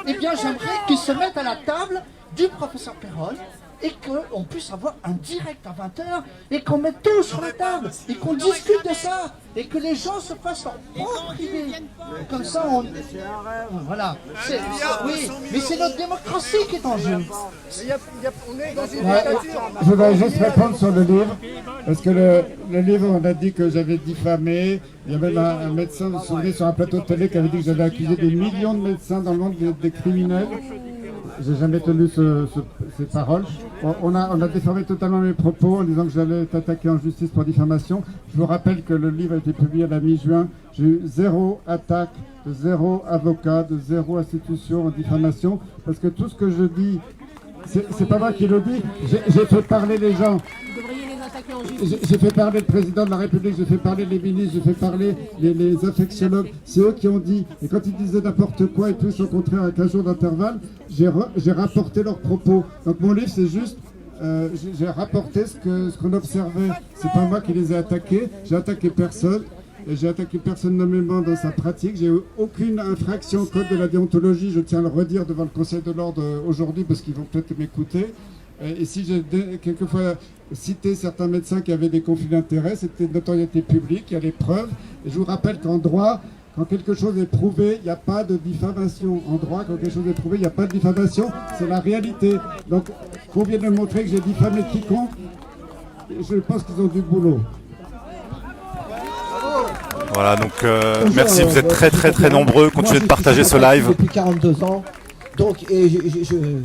eh bien j'aimerais qu'ils se mettent à la table du professeur Perron et qu'on puisse avoir un direct à 20h et qu'on mette tout sur la table et qu'on discute de ça et que les gens se fassent leur propre idée. Comme ça, voilà. Oui, mais c'est notre démocratie qui est en jeu. Je voudrais juste répondre sur le livre, parce que le livre, on a dit que j'avais diffamé. Il y avait même un médecin, vous vous souvenez, sur un plateau de télé qui avait dit que j'avais accusé des millions de médecins dans le monde des criminels. j'ai jamais tenu ces paroles. On a déformé totalement mes propos en disant que j'allais être attaqué en justice pour diffamation. Je vous rappelle que le livre a été publié à la mi-juin. J'ai eu 0 attaque, 0 avocat, de 0 institution en diffamation, parce que tout ce que je dis, c'est pas moi qui le dis, j'ai fait parler les gens. Vous devriez les attaquer en justice. J'ai fait parler le président de la République, j'ai fait parler les ministres, j'ai fait parler les infectiologues. C'est eux qui ont dit. Et quand ils disaient n'importe quoi et tout, au contraire, à 15 jours d'intervalle, j'ai rapporté leurs propos. Donc mon livre, c'est juste, j'ai rapporté ce qu'on observait. C'est pas moi qui les ai attaqués, j'ai attaqué personne. Et j'ai attaqué personne nommément dans sa pratique. J'ai eu aucune infraction au code de la déontologie. Je tiens à le redire devant le Conseil de l'ordre aujourd'hui parce qu'ils vont peut-être m'écouter. Et si j'ai quelquefois cité certains médecins qui avaient des conflits d'intérêts, c'était de notoriété publique, il y a les preuves. Et je vous rappelle qu'en droit, quand quelque chose est prouvé, il n'y a pas de diffamation. En droit, quand quelque chose est prouvé, il n'y a pas de diffamation. C'est la réalité. Donc, qu'on vienne de montrer que j'ai diffamé quiconque, je pense qu'ils ont du boulot. Voilà, donc merci, vous êtes très nombreux, continuez de partager ce live. Depuis 42 ans, donc, et je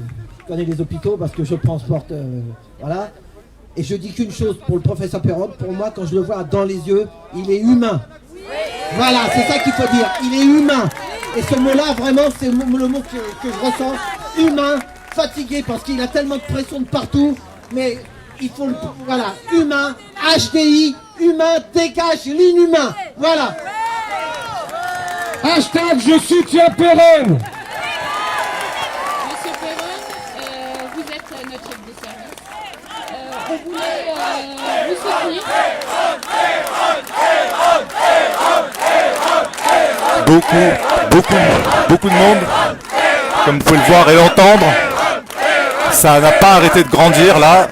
connais les hôpitaux parce que je transporte, voilà. Et je dis qu'une chose pour le professeur Perron, pour moi, quand je le vois dans les yeux, il est humain. Voilà, c'est ça qu'il faut dire, il est humain. Et ce mot-là, vraiment, c'est le mot que je ressens, humain, fatigué parce qu'il a tellement de pression de partout, mais il faut le, voilà, humain, HDI, humain dégage l'inhumain. Voilà. Hashtag je soutiens Perron. Monsieur Perron, vous êtes notre chef de service. On voulait vous soutenir. Beaucoup de monde, comme vous pouvez le voir et l'entendre. Ça n'a pas arrêté de grandir là.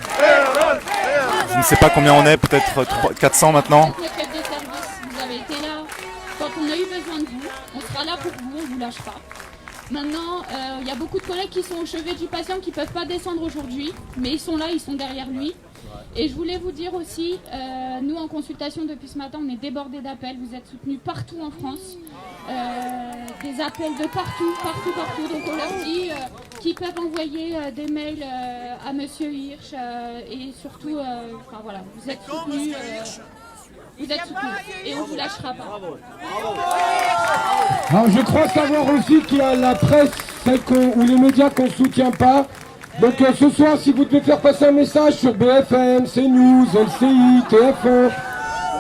Je ne sais pas combien on est, peut-être 400 maintenant. Notre chef de service, vous avez été là quand on a eu besoin de vous. On sera là pour vous, on ne vous lâche pas. Maintenant, il y a beaucoup de collègues qui sont au chevet du patient qui ne peuvent pas descendre aujourd'hui, mais ils sont là, ils sont derrière lui. Et je voulais vous dire aussi, nous en consultation depuis ce matin, on est débordés d'appels. Vous êtes soutenus partout en France. Des appels de partout. Donc on leur dit qu'ils peuvent envoyer des mails à Monsieur Hirsch et surtout, enfin voilà, vous êtes soutenus. Vous êtes soutenus et on ne vous lâchera pas. Alors je crois savoir aussi qu'il y a la presse, ou les médias qu'on ne soutient pas. Donc ce soir, si vous devez faire passer un message sur BFM, CNews, LCI, TF1,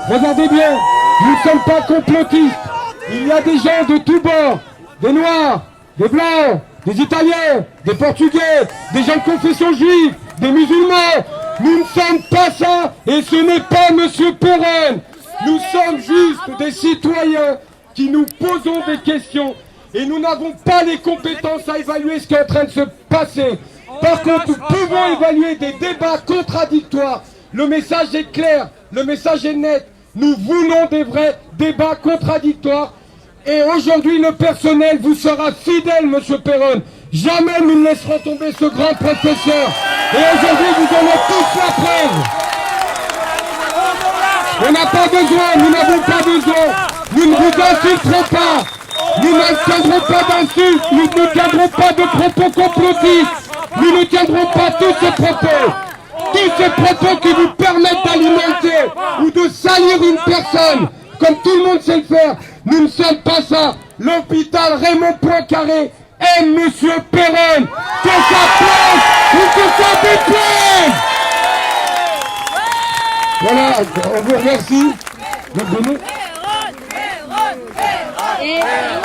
regardez bien, nous ne sommes pas complotistes. Il y a des gens de tous bords, des Noirs, des Blancs, des Italiens, des Portugais, des gens de confession juive, des musulmans. Nous ne sommes pas ça et ce n'est pas Monsieur Perron. Nous sommes juste des citoyens qui nous posons des questions et nous n'avons pas les compétences à évaluer ce qui est en train de se passer. Par contre, nous pouvons évaluer des débats contradictoires. Le message est clair, le message est net. Nous voulons des vrais débats contradictoires. Et aujourd'hui, le personnel vous sera fidèle, Monsieur Perron. Jamais nous ne laisserons tomber ce grand professeur. Et aujourd'hui, vous en êtes tous la preuve. On n'a pas besoin, nous n'avons pas besoin. Nous ne vous insulterons pas. Nous ne tiendrons pas d'insultes. Nous ne tiendrons pas de propos complotistes. Nous ne tiendrons pas tous ces propos. Tous ces propos qui vous permettent d'alimenter ou de salir une personne, comme tout le monde sait le faire. Nous ne sommes pas ça. L'hôpital Raymond Poincaré aime Monsieur Perron. Que ça plaise ou que ça déplaise. Voilà, on vous remercie. Et l'autre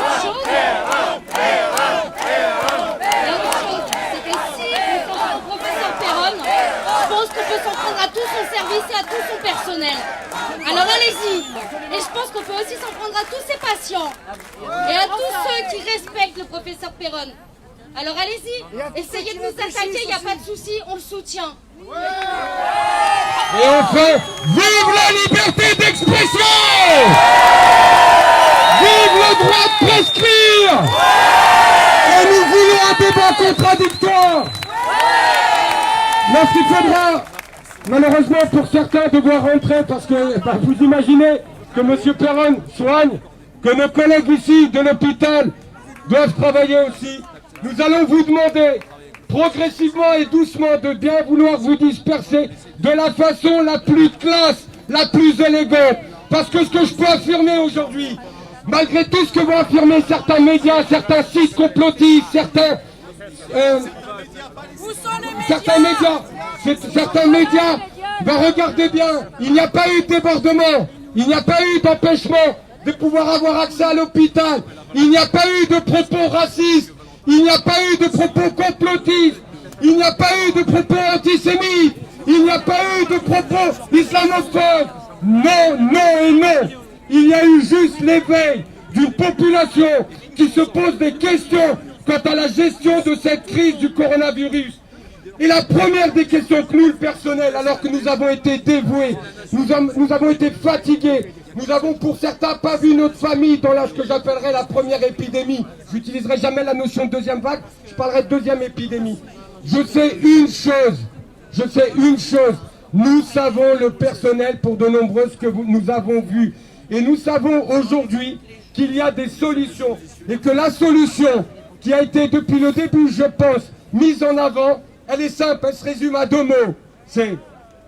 chose, c'est que si on pense au professeur Perron, je pense qu'on peut s'en prendre à tout son service et à tout son personnel. Alors allez-y. Et je pense qu'on peut aussi s'en prendre à tous ses patients et à tous ceux qui respectent le professeur Perron. Alors allez-y, essayez de nous attaquer, il n'y a pas de souci, on le soutient. Et on fait vive la liberté d'expression! Vive le droit de prescrire! Et nous voulons un débat contradictoire! Lorsqu'il faudra, malheureusement pour certains, devoir rentrer parce que vous imaginez que M. Perron soigne, que nos collègues ici de l'hôpital doivent travailler aussi. Nous allons vous demander progressivement et doucement de bien vouloir vous disperser de la façon la plus classe, la plus élégante. Parce que ce que je peux affirmer aujourd'hui, malgré tout ce que vont affirmer certains médias, certains sites complotistes, certains médias, ben regardez bien, il n'y a pas eu de débordement, il n'y a pas eu d'empêchement de pouvoir avoir accès à l'hôpital, il n'y a pas eu de propos racistes, il n'y a pas eu de propos complotistes, il n'y a pas eu de propos antisémites, il n'y a pas eu de propos islamophobes. Non, non et non. Il y a eu juste l'éveil d'une population qui se pose des questions quant à la gestion de cette crise du coronavirus. Et la première des questions que nous, le personnel, alors que nous avons été dévoués, nous avons été fatigués, nous avons pour certains pas vu notre famille dans ce que j'appellerais la première épidémie. Je n'utiliserai jamais la notion de deuxième vague, je parlerai de deuxième épidémie. Je sais une chose, nous savons le personnel pour de nombreuses que nous avons vues. Et nous savons aujourd'hui qu'il y a des solutions. Et que la solution qui a été depuis le début, je pense, mise en avant, elle est simple, elle se résume à 2 mots. C'est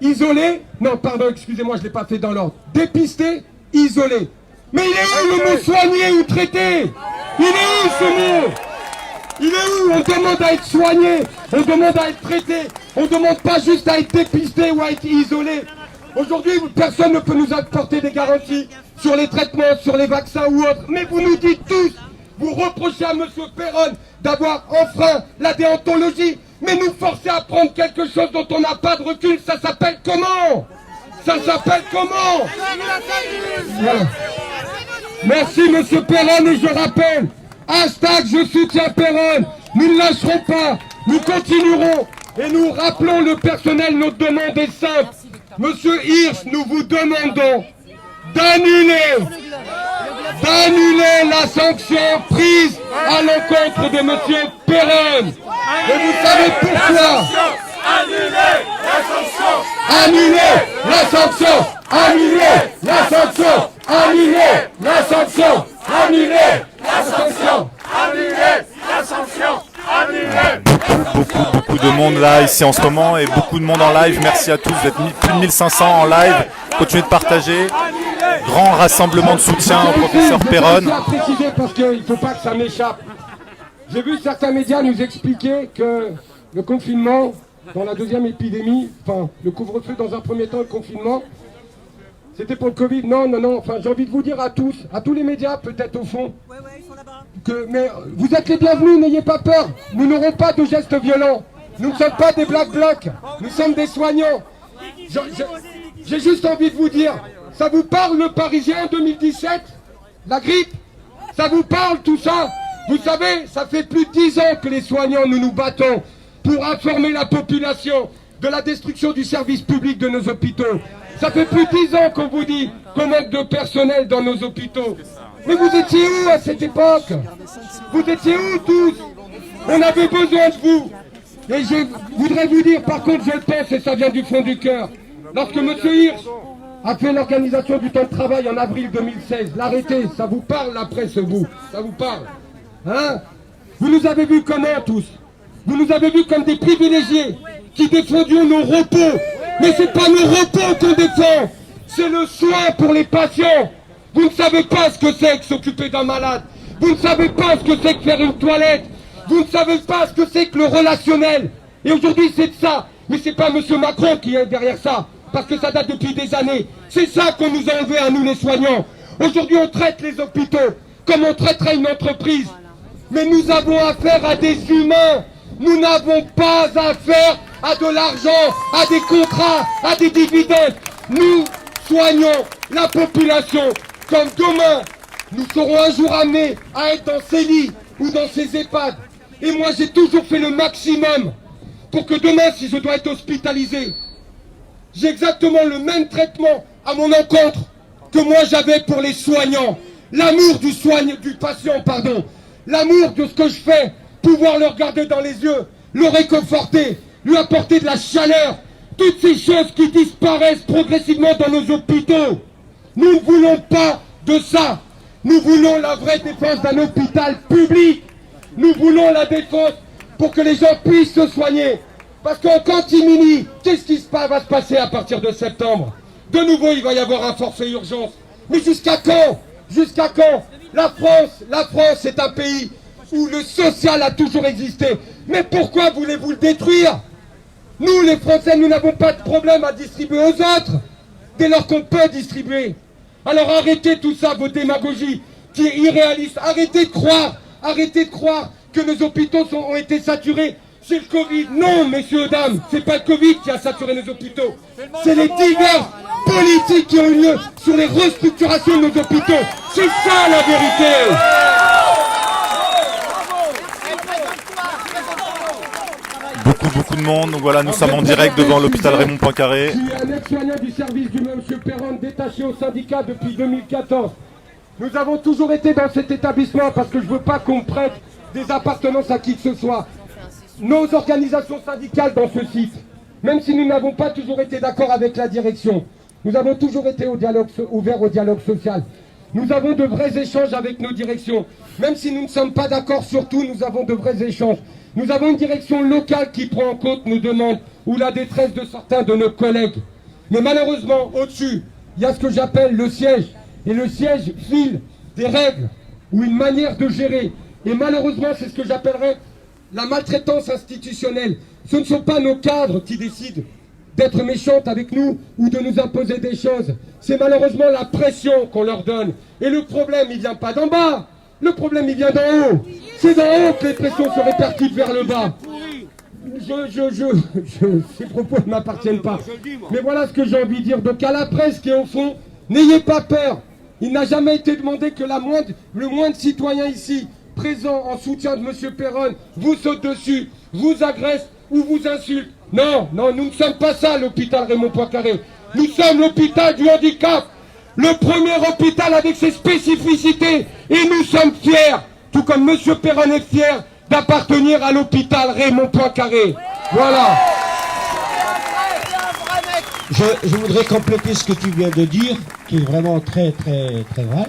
isoler, non pardon, excusez-moi, je ne l'ai pas fait dans l'ordre. Dépister, isoler. Mais il est où le mot soigner ou traiter? Il est où ce mot? Il est où? On demande à être soigné, on demande à être traité, on ne demande pas juste à être dépisté ou à être isolé. Aujourd'hui, personne ne peut nous apporter des garanties sur les traitements, sur les vaccins ou autres. Mais vous nous dites tous, vous reprochez à M. Perron d'avoir enfreint la déontologie, mais nous forcer à prendre quelque chose dont on n'a pas de recul, ça s'appelle comment? Ça s'appelle comment? Voilà. Merci M. Perron et je rappelle, hashtag je soutiens Perron, nous ne lâcherons pas, nous continuerons et nous rappelons le personnel, notre demande est simple. Monsieur Hirsch, nous vous demandons d'annuler la sanction prise à l'encontre de monsieur Perron. Et vous savez pourquoi? Annuler la sanction! Annuler la sanction! Annuler la sanction! Annuler la sanction! Annuler la sanction! Annuler la sanction! Beaucoup de monde là ici en ce moment et beaucoup de monde en live. Merci à tous, vous êtes plus de 1500 en live. Continuez de partager. Grand rassemblement de soutien au professeur Perron. Je tiens à préciser parce qu'il ne faut pas que ça m'échappe. J'ai vu certains médias nous expliquer que le confinement dans la deuxième épidémie, enfin le couvre-feu dans un premier temps, le confinement, c'était pour le Covid. Non, enfin j'ai envie de vous dire à tous les médias peut-être au fond, mais vous êtes les bienvenus, n'ayez pas peur. Nous n'aurons pas de gestes violents. Nous ne sommes pas des black blocs, nous sommes des soignants. J'ai juste envie de vous dire, ça vous parle le Parisien 2017? La grippe? Ça vous parle tout ça? Vous savez, ça fait plus de 10 ans que les soignants nous nous battons pour informer la population de la destruction du service public de nos hôpitaux. Ça fait plus de 10 ans qu'on vous dit qu'on manque de personnel dans nos hôpitaux. Mais vous étiez où à cette époque? Vous étiez où tous? On avait besoin de vous. Et je voudrais vous dire, par contre, je le pense, et ça vient du fond du cœur, lorsque M. Hirsch a fait l'organisation du temps de travail en avril 2016, l'arrêté, ça vous parle la presse, vous? Ça vous parle? Hein? Vous nous avez vus comment tous? Vous nous avez vus comme des privilégiés qui défendions nos repos. Mais c'est pas nos repos qu'on défend, c'est le soin pour les patients. Vous ne savez pas ce que c'est que s'occuper d'un malade. Vous ne savez pas ce que c'est que faire une toilette. Vous ne savez pas ce que c'est que le relationnel. Et aujourd'hui c'est de ça. Mais c'est pas M. Macron qui est derrière ça, parce que ça date depuis des années. C'est ça qu'on nous a enlevé à nous les soignants. Aujourd'hui on traite les hôpitaux comme on traiterait une entreprise. Mais nous avons affaire à des humains. Nous n'avons pas affaire à de l'argent, à des contrats, à des dividendes. Nous soignons la population comme demain, nous serons un jour amenés à être dans ces lits ou dans ces EHPAD. Et moi, j'ai toujours fait le maximum pour que demain, si je dois être hospitalisé, j'ai exactement le même traitement à mon encontre que moi j'avais pour les soignants. L'amour du patient, l'amour de ce que je fais, pouvoir le regarder dans les yeux, le réconforter, lui apporter de la chaleur, toutes ces choses qui disparaissent progressivement dans nos hôpitaux. Nous ne voulons pas de ça. Nous voulons la vraie défense d'un hôpital public. Nous voulons la défense pour que les gens puissent se soigner. Parce qu'en catimini, qu'est-ce qui va se passer à partir de septembre? De nouveau, il va y avoir un forfait urgence. Mais jusqu'à quand? Jusqu'à quand? La France est un pays où le social a toujours existé. Mais pourquoi voulez-vous le détruire? Nous, les Français, nous n'avons pas de problème à distribuer aux autres, dès lors qu'on peut distribuer. Alors arrêtez tout ça, vos démagogies qui est irréaliste. Arrêtez de croire que nos hôpitaux ont été saturés. C'est le Covid. Non, messieurs, dames, c'est pas le Covid qui a saturé nos hôpitaux. C'est les diverses politiques qui ont eu lieu sur les restructurations de nos hôpitaux. C'est ça la vérité. Beaucoup de monde. Donc voilà, nous sommes en direct devant l'hôpital Raymond Poincaré. Je suis un ex-soignant du service du monsieur Perron, détaché au syndicat depuis 2014. Nous avons toujours été dans cet établissement parce que je ne veux pas qu'on prête des appartenances à qui que ce soit. Nos organisations syndicales dans ce site, même si nous n'avons pas toujours été d'accord avec la direction, nous avons toujours été ouverts au dialogue social. Nous avons de vrais échanges avec nos directions. Même si nous ne sommes pas d'accord sur tout, nous avons de vrais échanges. Nous avons une direction locale qui prend en compte nos demandes ou la détresse de certains de nos collègues. Mais malheureusement, au-dessus, il y a ce que j'appelle le siège. Et le siège file des règles ou une manière de gérer. Et malheureusement, c'est ce que j'appellerais la maltraitance institutionnelle. Ce ne sont pas nos cadres qui décident d'être méchantes avec nous ou de nous imposer des choses. C'est malheureusement la pression qu'on leur donne. Et le problème, il ne vient pas d'en bas. Le problème, il vient d'en haut. C'est d'en haut que les pressions se répercutent vers le bas. Ces propos ne m'appartiennent pas. Mais voilà ce que j'ai envie de dire. Donc à la presse qui est au fond, n'ayez pas peur. Il n'a jamais été demandé que le moindre citoyen ici, présent en soutien de M. Perron, vous saute dessus, vous agresse ou vous insulte. Non, nous ne sommes pas ça, l'hôpital Raymond Poincaré. Nous sommes l'hôpital du handicap. Le premier hôpital avec ses spécificités. Et nous sommes fiers, tout comme M. Perron est fier, d'appartenir à l'hôpital Raymond Poincaré. Voilà. Je voudrais compléter ce que tu viens de dire, qui est vraiment très vrai.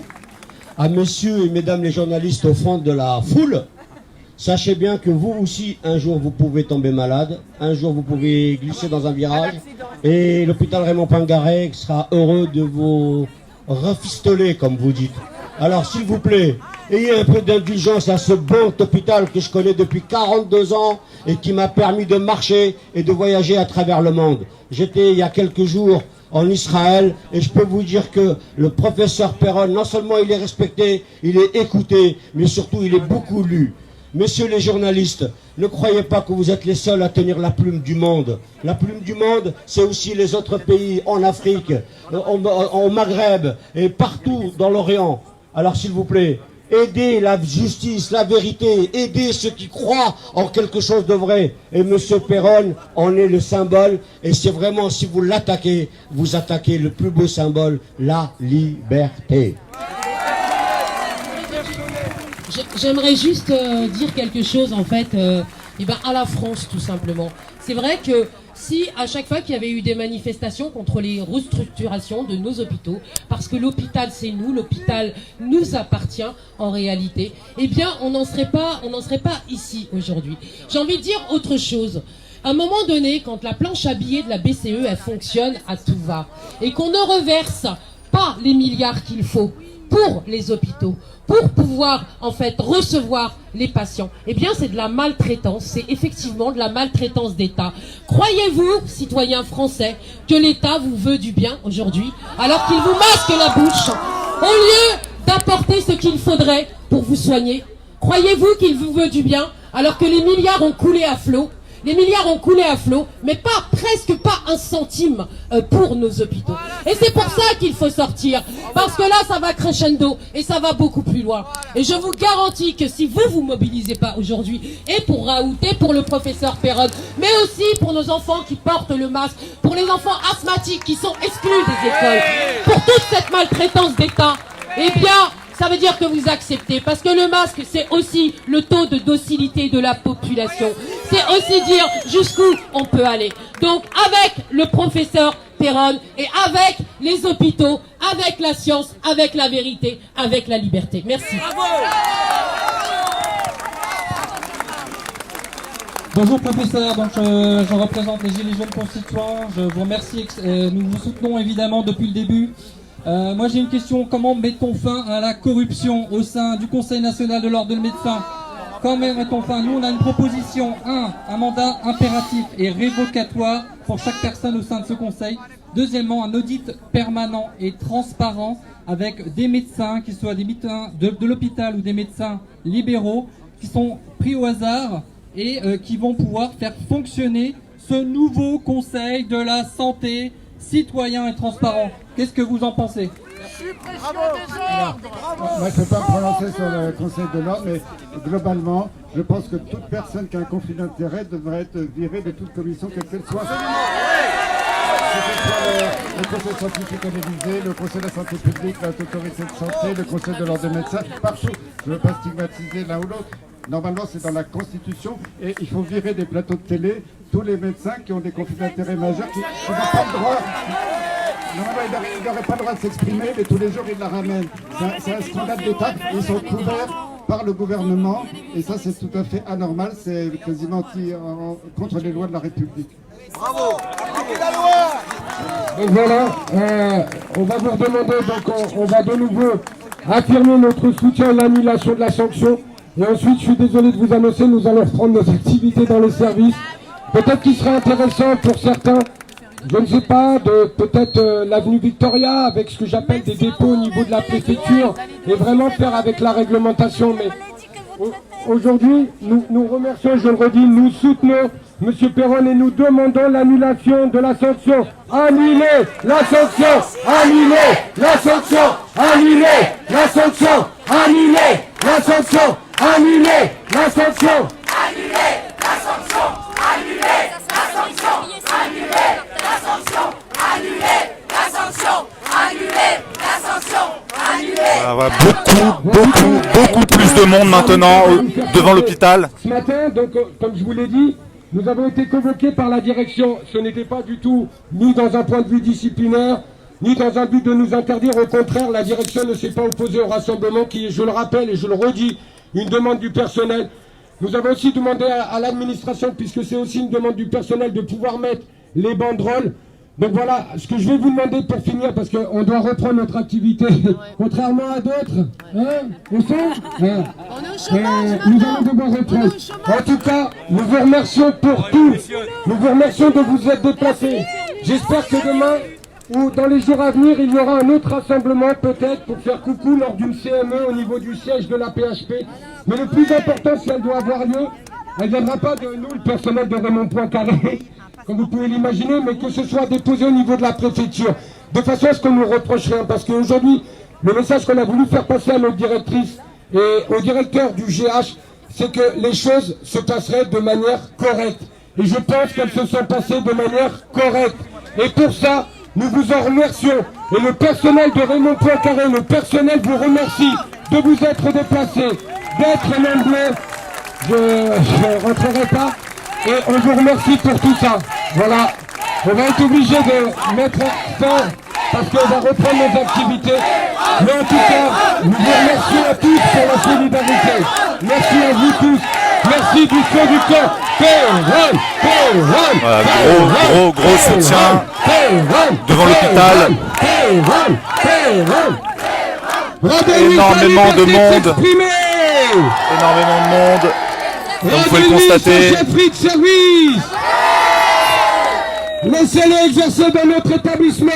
À messieurs et mesdames les journalistes au fond de la foule, sachez bien que vous aussi, un jour, vous pouvez tomber malade, un jour, vous pouvez glisser dans un virage, et l'hôpital Raymond Poincaré sera heureux de vous refistoler, comme vous dites. Alors, s'il vous plaît, ayez un peu d'indulgence à ce bon hôpital que je connais depuis 42 ans et qui m'a permis de marcher et de voyager à travers le monde. J'étais il y a quelques jours en Israël et je peux vous dire que le professeur Perron, non seulement il est respecté, il est écouté, mais surtout il est beaucoup lu. Messieurs les journalistes, ne croyez pas que vous êtes les seuls à tenir la plume du monde. La plume du monde, c'est aussi les autres pays en Afrique, au Maghreb et partout dans l'Orient. Alors s'il vous plaît, aidez la justice, la vérité, aidez ceux qui croient en quelque chose de vrai. Et M. Perron en est le symbole. Et c'est vraiment, si vous l'attaquez, vous attaquez le plus beau symbole, la liberté. J'aimerais juste dire quelque chose en fait à la France tout simplement. C'est vrai que si à chaque fois qu'il y avait eu des manifestations contre les restructurations de nos hôpitaux, parce que l'hôpital c'est nous, l'hôpital nous appartient en réalité, eh bien on n'en serait pas ici aujourd'hui. J'ai envie de dire autre chose. À un moment donné, quand la planche à billets de la BCE elle fonctionne à tout va et qu'on ne reverse pas les milliards qu'il faut pour les hôpitaux, pour pouvoir en fait recevoir les patients, eh bien c'est de la maltraitance, c'est effectivement de la maltraitance d'État. Croyez-vous, citoyens français, que l'État vous veut du bien aujourd'hui, alors qu'il vous masque la bouche, au lieu d'apporter ce qu'il faudrait pour vous soigner? Croyez-vous qu'il vous veut du bien, alors que les milliards ont coulé à flot? Les milliards ont coulé à flot, mais presque pas un centime pour nos hôpitaux. Et c'est pour ça qu'il faut sortir, parce que là, ça va crescendo et ça va beaucoup plus loin. Et je vous garantis que si vous mobilisez pas aujourd'hui, et pour Raoult, et pour le professeur Perron, mais aussi pour nos enfants qui portent le masque, pour les enfants asthmatiques qui sont exclus des écoles, pour toute cette maltraitance d'État, eh bien, ça veut dire que vous acceptez, parce que le masque, c'est aussi le taux de docilité de la population. C'est aussi dire jusqu'où on peut aller. Donc, avec le professeur Perron et avec les hôpitaux, avec la science, avec la vérité, avec la liberté. Merci. Bonjour professeur, donc je représente les Gilets jaunes constituants, je vous remercie, nous vous soutenons évidemment depuis le début. Moi j'ai une question, comment mettons fin à la corruption au sein du Conseil national de l'ordre des médecins? Comment mettons fin? Nous on a une proposition, un mandat impératif et révocatoire pour chaque personne au sein de ce conseil. Deuxièmement, un audit permanent et transparent avec des médecins, qu'ils soient des médecins de l'hôpital ou des médecins libéraux, qui sont pris au hasard et qui vont pouvoir faire fonctionner ce nouveau conseil de la santé citoyen et transparent. Qu'est-ce que vous en pensez? Alors, moi, je ne peux pas me prononcer sur le Conseil de l'ordre, mais globalement, je pense que toute personne qui a un conflit d'intérêt devrait être virée de toute commission, quelle qu'elle soit. Que ce soit le Conseil scientifique analysé, le Conseil de la santé publique, la autorité de santé, le Conseil de l'ordre des médecins, partout. Je ne veux pas stigmatiser l'un ou l'autre. Normalement, c'est dans la Constitution et il faut virer des plateaux de télé tous les médecins qui ont des conflits d'intérêts majeurs qui n'ont pas le droit. Normalement, ils n'auraient pas le droit de s'exprimer, mais tous les jours, ils la ramènent. C'est un scandale d'État. Ils sont couverts par le gouvernement et ça, c'est tout à fait anormal. C'est quasiment contre les lois de la République. Bravo! La loi! Donc voilà, on va vous redemander, donc on va de nouveau affirmer notre soutien à l'annulation de la sanction. Et ensuite, je suis désolé de vous annoncer, nous allons reprendre nos activités dans les services. Peut-être qu'il serait intéressant pour certains, je ne sais pas, de peut-être l'avenue Victoria, avec ce que j'appelle des dépôts au niveau de la préfecture, et vraiment faire avec la réglementation. Mais aujourd'hui, nous remercions, je le redis, nous soutenons M. Perron et nous demandons l'annulation de la sanction. Annuler la sanction! Annuler la sanction! Annuler la sanction! Annuler la sanction! Annuler la sanction! Annuler la sanction! Annuler la sanction! Annuler la sanction! Annuler la sanction! Annuler la sanction! Annuler! Voilà, beaucoup plus de monde maintenant devant l'hôpital. Ce matin, donc, comme je vous l'ai dit, nous avons été convoqués par la direction. Ce n'était pas du tout ni dans un point de vue disciplinaire, ni dans un but de nous interdire. Au contraire, la direction ne s'est pas opposée au rassemblement qui est, je le rappelle et je le redis, une demande du personnel. Nous avons aussi demandé à l'administration, puisque c'est aussi une demande du personnel, de pouvoir mettre les banderoles. Donc voilà, ce que je vais vous demander pour finir, parce qu'on doit reprendre notre activité, contrairement à d'autres, hein, au centre, nous allons devoir reprendre. En tout cas, nous vous remercions pour tout. Nous vous remercions de vous être déplacés. J'espère que demain, ou dans les jours à venir, il y aura un autre rassemblement peut-être pour faire coucou lors d'une CME au niveau du siège de la PHP. Mais le plus important, si elle doit avoir lieu, elle ne viendra pas de nous, le personnel de Raymond Poincaré, comme vous pouvez l'imaginer, mais que ce soit déposé au niveau de la préfecture, de façon à ce qu'on nous reproche rien. Parce qu'aujourd'hui, le message qu'on a voulu faire passer à notre directrice et au directeur du GH, c'est que les choses se passeraient de manière correcte. Et je pense qu'elles se sont passées de manière correcte. Et pour ça, nous vous en remercions. Et le personnel de Raymond Poincaré, le personnel vous remercie de vous être déplacé, d'être nombreux. Je ne rentrerai pas. Et on vous remercie pour tout ça. Voilà. On va être obligé de mettre fin parce qu'on va reprendre nos activités. Mais en tout cas, nous vous remercions à tous pour la solidarité. Merci à vous tous. Merci du fond du cœur. Voilà, gros soutien devant l'hôpital. Énormément de monde. Énormément de monde. Comme vous pouvez le constater. Chefferie de service. Laissez-les exercer dans notre établissement.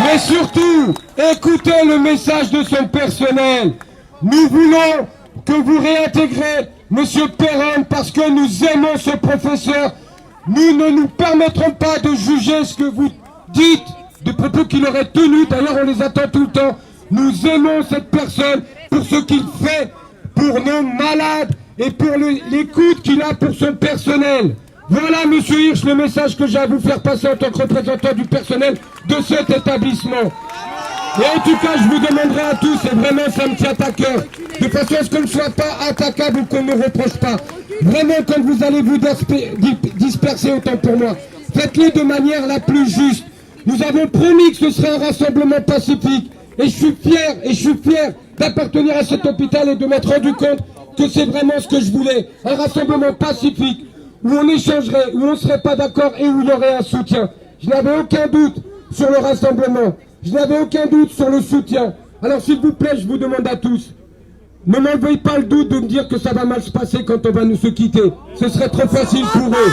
Mais surtout, écoutez le message de son personnel. Nous voulons que vous réintégrez Monsieur Perron parce que nous aimons ce professeur. Nous ne nous permettrons pas de juger ce que vous dites, des propos qu'il aurait tenus. D'ailleurs, on les attend tout le temps. Nous aimons cette personne pour ce qu'il fait pour nos malades et pour l'écoute qu'il a pour son personnel. Voilà, Monsieur Hirsch, le message que j'ai à vous faire passer en tant que représentant du personnel de cet établissement. Et en tout cas, je vous demanderai à tous, et vraiment ça me tient à cœur, de façon à ce qu'on ne soit pas attaquable ou qu'on ne reproche pas. Vraiment, quand vous allez vous disperser, autant pour moi, faites-le de manière la plus juste. Nous avons promis que ce serait un rassemblement pacifique. Et je suis fier d'appartenir à cet hôpital et de m'être rendu compte que c'est vraiment ce que je voulais. Un rassemblement pacifique, où on échangerait, où on ne serait pas d'accord et où il y aurait un soutien. Je n'avais aucun doute sur le rassemblement. Je n'avais aucun doute sur le soutien. Alors s'il vous plaît, je vous demande à tous, ne m'enlevez pas le doute de me dire que ça va mal se passer quand on va nous se quitter. Ce serait trop facile pour eux.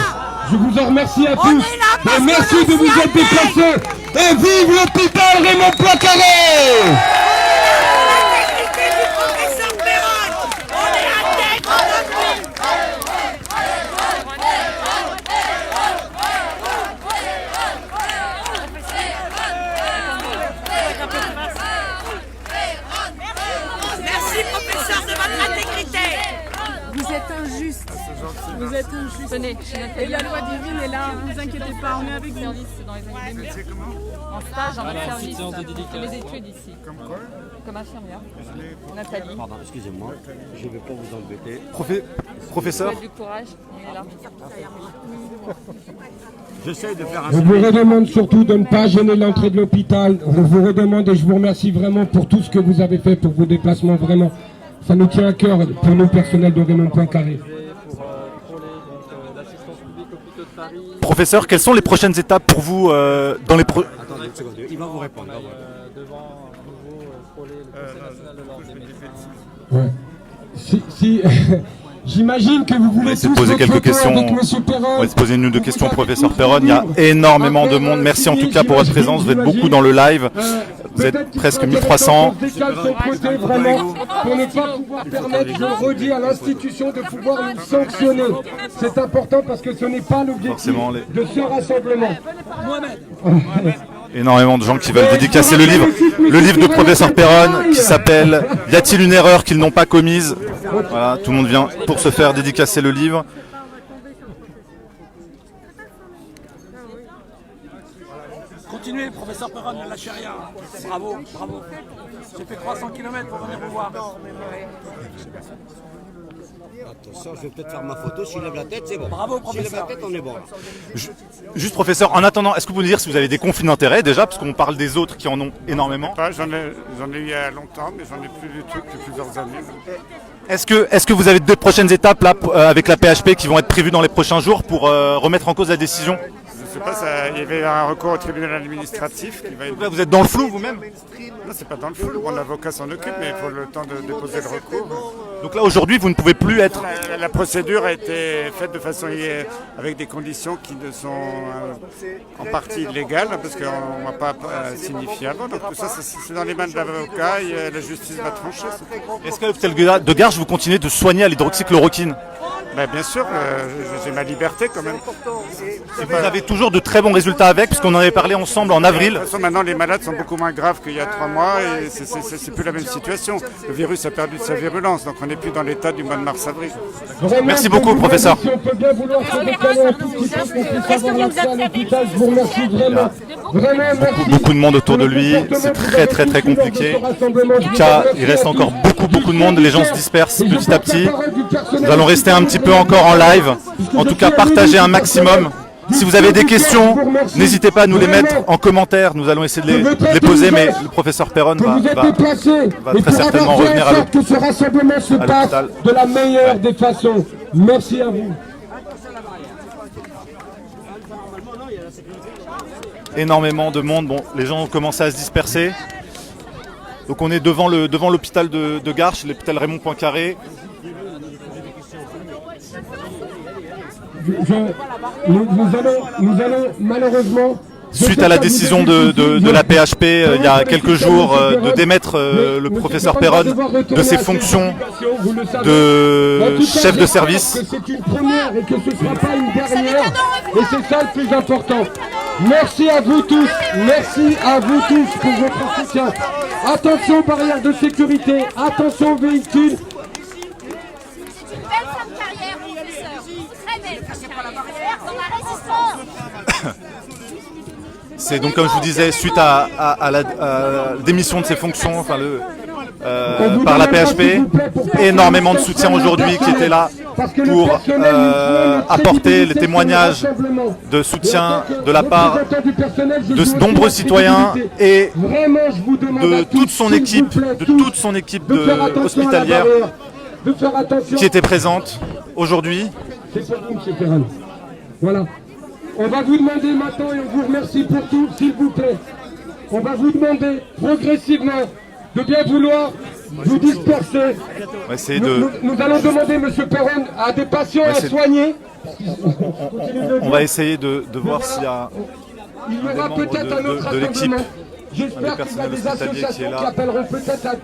Je vous en remercie à tous. Et merci de vous être déplacés. Et vive l'hôpital Raymond Poincaré! Vous êtes injuste. Vous êtes injuste. Tenez, et la loi divine est là, ne vous inquiétez pas, on est avec vous. En stage, en service, sur les études ici. Comme quoi? Comme infirmière. Nathalie. Pardon, excusez-moi, je ne vais pas vous embêter. Professeur. Du courage, on est là. J'essaie de faire un... On vous redemande surtout de ne pas gêner l'entrée de l'hôpital. On vous redemande et je vous remercie vraiment pour tout ce que vous avez fait pour vos déplacements. Vraiment, ça nous tient à cœur pour nous personnels de Raymond Poincaré. Professeur, quelles sont les prochaines étapes pour vous dans les Attendez une seconde, il va vous répondre. Devant nouveau frôler le conseil national de l'ordre des médecins. Si j'imagine que vous voulez essayer de poser quelques questions. On va se poser une ou deux questions, professeur Perron. Il y a énormément de monde. Merci en tout cas pour votre présence. Vous êtes beaucoup dans le live. Vous êtes presque 1300. Vraiment, pour ne pas pouvoir permettre, je le redis, à l'institution de pouvoir nous sanctionner. C'est important parce que ce n'est pas l'objectif de ce rassemblement. Énormément de gens qui veulent dédicacer le livre de professeur Perron qui s'appelle « Y a-t-il une erreur qu'ils n'ont pas commise ?» Voilà, tout le monde vient pour se faire dédicacer le livre. Continuez, professeur Perron, ne lâchez rien. Bravo, bravo. J'ai fait 300 km pour venir vous voir. Attention, je vais peut-être faire ma photo. S'il lève la tête, c'est bon. Bravo, professeur. S'il lève la tête, on est bon. Juste, professeur, en attendant, est-ce que vous pouvez nous dire si vous avez des conflits d'intérêts déjà, parce qu'on parle des autres qui en ont énormément? J'en ai eu il y a longtemps, mais j'en ai plus du tout depuis plusieurs années. Est-ce que vous avez deux prochaines étapes là avec la PHP qui vont être prévues dans les prochains jours pour remettre en cause la décision? Je sais pas, il y avait un recours au tribunal administratif qui va être... Donc là, vous êtes dans le flou vous-même? Non, c'est pas dans le flou. Mon avocat s'en occupe, mais il faut le temps de déposer le recours. Donc là, aujourd'hui, vous ne pouvez plus être... La procédure a été faite de façon avec des conditions qui ne sont en partie illégales, parce qu'on ne va pas signifier avant. Donc tout ça, c'est dans les mains de l'avocat et la justice va trancher. Est-ce qu'à l'hôpital de Garches, vous continuez de soigner à l'hydroxychloroquine? Bien sûr, j'ai ma liberté quand même. Vous avez toujours de très bons résultats avec, puisqu'on en avait parlé ensemble en avril. De toute façon, maintenant, les malades sont beaucoup moins graves qu'il y a 3 mois et c'est plus la même situation. Le virus a perdu de sa virulence, donc on n'est plus dans l'état du mois de mars-avril. Merci beaucoup, professeur. Si on peut bien vouloir se décaler un tout petit peu pour qu'on puisse avoir l'accès à l'hôpital, je vous remercie vraiment. Beaucoup de monde autour de lui, c'est très très très compliqué. En tout cas, il reste encore beaucoup de monde, les gens se dispersent petit à petit. Nous allons rester un petit peu encore en live. En tout cas, partagez un maximum. Si vous avez des questions, n'hésitez pas à nous les mettre en commentaire. Nous allons essayer de les poser, mais le professeur Perron va très certainement revenir à l'hôpital. Que ce rassemblement se passe de la meilleure des façons. Merci à vous. Énormément de monde. Bon, les gens ont commencé à se disperser. Donc on est devant l'hôpital de Garches, l'hôpital Raymond Poincaré. Nous allons malheureusement... Suite à la décision de la PHP il y a quelques jours de démettre le professeur Perron de ses fonctions de chef de service. C'est une première et que ce ne sera pas une dernière. Et c'est ça le plus important. Merci à vous tous. Merci à vous tous pour votre soutien. Attention aux barrières de sécurité. Attention aux véhicules. C'est donc, comme je vous disais, suite à la démission de ses fonctions par la PHP, énormément de soutien aujourd'hui qui était là pour apporter les témoignages de soutien de la part de nombreux citoyens et de toute son équipe hospitalière. de faire attention. qui était présente aujourd'hui. C'est pour vous, M. Perron. Voilà. On va vous demander maintenant, et on vous remercie pour tout, s'il vous plaît. On va vous demander progressivement de bien vouloir vous disperser. On va essayer de... Nous allons demander, M. Perron, à des patients à soigner. On va essayer de voir s'il y a Il y aura peut-être un autre de l'équipe, rassemblement. J'espère qu'il y a des associations qui appelleront peut-être à...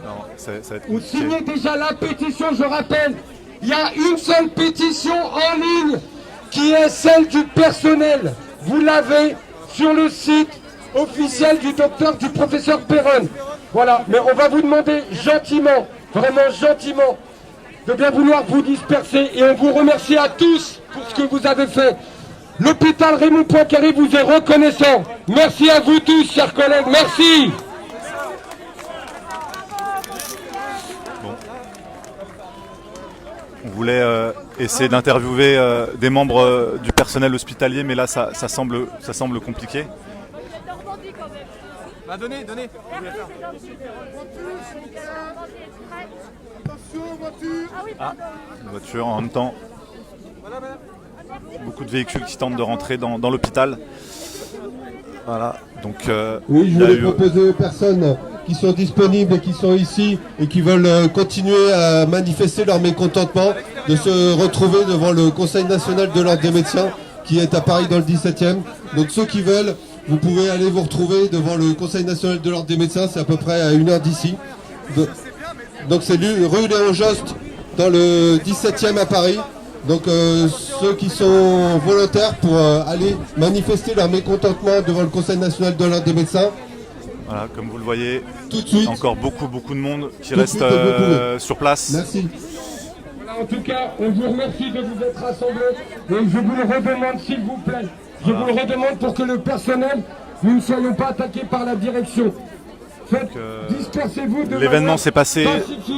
Vous signez déjà la pétition, je rappelle. Il y a une seule pétition en ligne qui est celle du personnel. Vous l'avez sur le site officiel du professeur Perron. Voilà, mais on va vous demander gentiment, vraiment gentiment, de bien vouloir vous disperser et on vous remercie à tous pour ce que vous avez fait. L'hôpital Raymond Poincaré vous est reconnaissant. Merci à vous tous, chers collègues, merci. On voulait essayer d'interviewer des membres du personnel hospitalier, mais là ça semble compliqué. Bah donnez. Ah, une voiture en même temps. Beaucoup de véhicules qui tentent de rentrer dans l'hôpital. Voilà, donc... oui, je voulais proposer aux personnes qui sont disponibles et qui sont ici et qui veulent continuer à manifester leur mécontentement de se retrouver devant le Conseil national de l'ordre des médecins qui est à Paris dans le 17e. Donc ceux qui veulent, vous pouvez aller vous retrouver devant le Conseil national de l'ordre des médecins, c'est à peu près à 1 heure d'ici. Donc c'est rue Léon Jost dans le 17e à Paris. Donc ceux qui sont volontaires pour aller manifester leur mécontentement devant le Conseil national de l'ordre des médecins. Voilà, comme vous le voyez, tout de suite. Encore beaucoup de monde qui reste sur place. Merci. Voilà, en tout cas, on vous remercie de vous être rassemblés et je vous le redemande s'il vous plaît. Je vous le redemande pour que le personnel, nous ne soyons pas attaqués par la direction. Dispersez-vous de l'événement s'est passé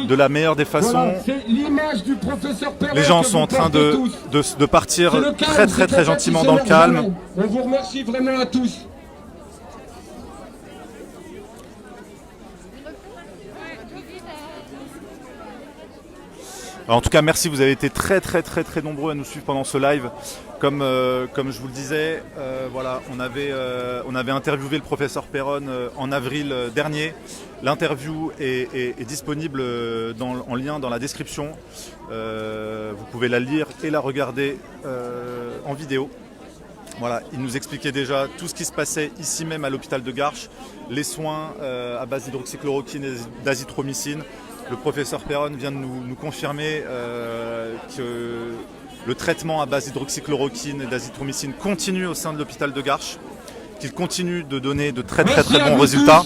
de la meilleure des façons. Voilà, c'est l'image du professeur Perron. Les gens sont en train de partir très gentiment dans le calme. On vous remercie vraiment à tous. Alors, en tout cas, merci, vous avez été très nombreux à nous suivre pendant ce live. Comme je vous le disais, voilà, on avait interviewé le professeur Perron en avril dernier. L'interview est disponible en lien dans la description. Vous pouvez la lire et la regarder en vidéo. Voilà, il nous expliquait déjà tout ce qui se passait ici même à l'hôpital de Garches, les soins à base d'hydroxychloroquine et d'azithromycine. Le professeur Perron vient de nous confirmer que le traitement à base d'hydroxychloroquine et d'azithromycine continue au sein de l'hôpital de Garches, qu'il continue de donner de très bons résultats.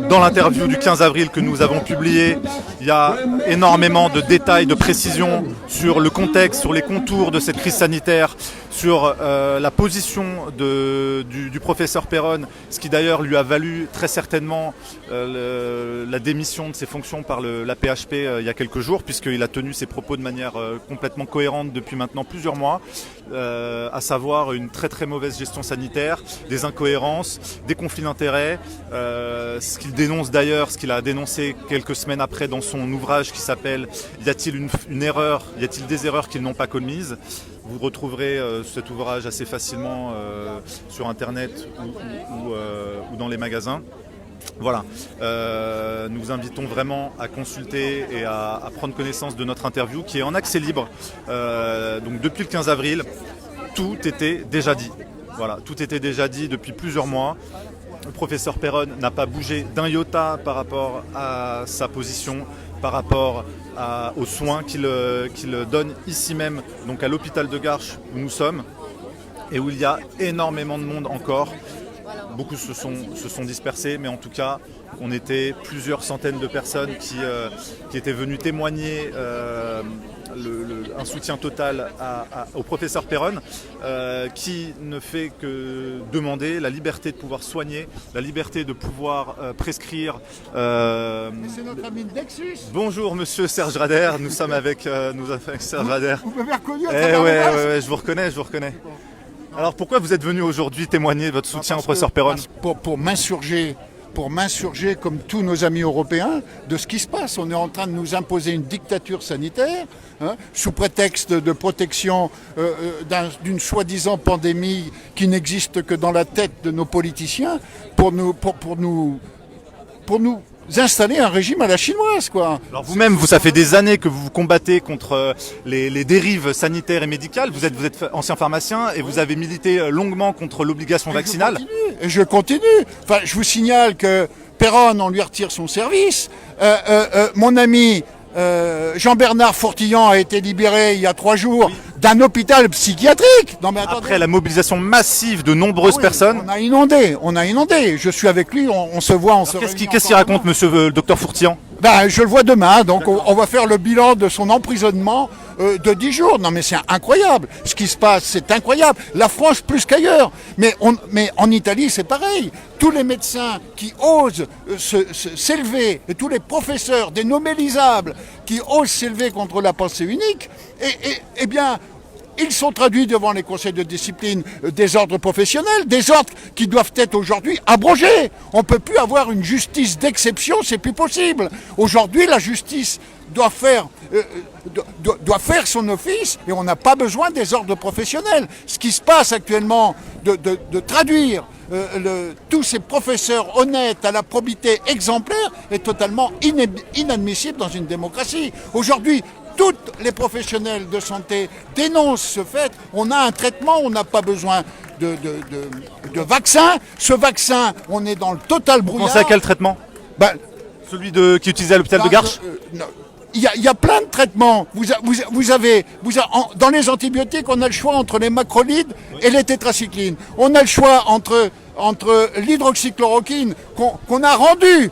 Dans l'interview du 15 avril que nous avons publiée, il y a énormément de détails, de précisions sur le contexte, sur les contours de cette crise sanitaire, sur la position du professeur Perron, ce qui d'ailleurs lui a valu très certainement la démission de ses fonctions par la PHP il y a quelques jours, puisqu'il a tenu ses propos de manière complètement cohérente depuis maintenant plusieurs mois, à savoir une très mauvaise gestion sanitaire, des incohérences, des conflits d'intérêts, ce qu'il dénonce d'ailleurs, ce qu'il a dénoncé quelques semaines après dans son ouvrage qui s'appelle « Y a-t-il une erreur ? Y a-t-il des erreurs qu'ils n'ont pas commises ?» Vous retrouverez cet ouvrage assez facilement sur internet ou dans les magasins. Voilà, nous vous invitons vraiment à consulter et à prendre connaissance de notre interview qui est en accès libre. Donc depuis le 15 avril, tout était déjà dit. Voilà, tout était déjà dit depuis plusieurs mois. Le professeur Perron n'a pas bougé d'un iota par rapport à sa position, par rapport aux soins qu'il donne ici même, donc à l'hôpital de Garches où nous sommes, et où il y a énormément de monde encore. Beaucoup se sont dispersés, mais en tout cas, on était plusieurs centaines de personnes qui étaient venues témoigner un soutien total au professeur Perron, qui ne fait que demander la liberté de pouvoir soigner, la liberté de pouvoir prescrire. C'est notre ami Dexus. Bonjour monsieur Serge Rader, nous sommes avec Serge Rader. Vous m'avez reconnu à travers ouais, je vous reconnais. Alors pourquoi vous êtes venu aujourd'hui témoigner votre soutien au professeur Perron ? Pour m'insurger pour m'insurger, comme tous nos amis européens, de ce qui se passe. On est en train de nous imposer une dictature sanitaire, sous prétexte de protection d'une soi-disant pandémie qui n'existe que dans la tête de nos politiciens, pour nous installer un régime à la chinoise, quoi. Alors vous-même, ça fait des années que vous vous combattez contre les dérives sanitaires et médicales. Vous êtes ancien pharmacien et vous avez milité longuement contre l'obligation vaccinale. Et je continue. Enfin, je vous signale que Péronne, on lui retire son service. Mon ami Jean-Bernard Fourtillon a été libéré il y a 3 jours d'un hôpital psychiatrique. Non, mais attendez. Après la mobilisation massive de nombreuses personnes. On a inondé. Je suis avec lui, on se voit, on se réunit. Qu'est-ce qu'il raconte, monsieur le docteur Fourtillon? Je le vois demain, donc on va faire le bilan de son emprisonnement de 10 jours. Non mais c'est incroyable. Ce qui se passe, c'est incroyable. La France plus qu'ailleurs. Mais en Italie, c'est pareil. Tous les médecins qui osent s'élever, et tous les professeurs, des nomélisables, qui osent s'élever contre la pensée unique, eh bien, ils sont traduits devant les conseils de discipline des ordres professionnels, des ordres qui doivent être aujourd'hui abrogés. On ne peut plus avoir une justice d'exception, c'est plus possible. Aujourd'hui, la justice doit faire son office et on n'a pas besoin des ordres professionnels. Ce qui se passe actuellement, de traduire tous ces professeurs honnêtes à la probité exemplaire est totalement inadmissible dans une démocratie. Aujourd'hui, tous les professionnels de santé dénoncent ce fait. On a un traitement, on n'a pas besoin de vaccin. Ce vaccin, on est dans le total brouillard. Vous pensez à quel traitement? Celui qui est utilisé à l'hôpital de Garches? Il y a plein de traitements. Dans les antibiotiques, on a le choix entre les macrolides et les tétracyclines. On a le choix entre l'hydroxychloroquine qu'on a rendu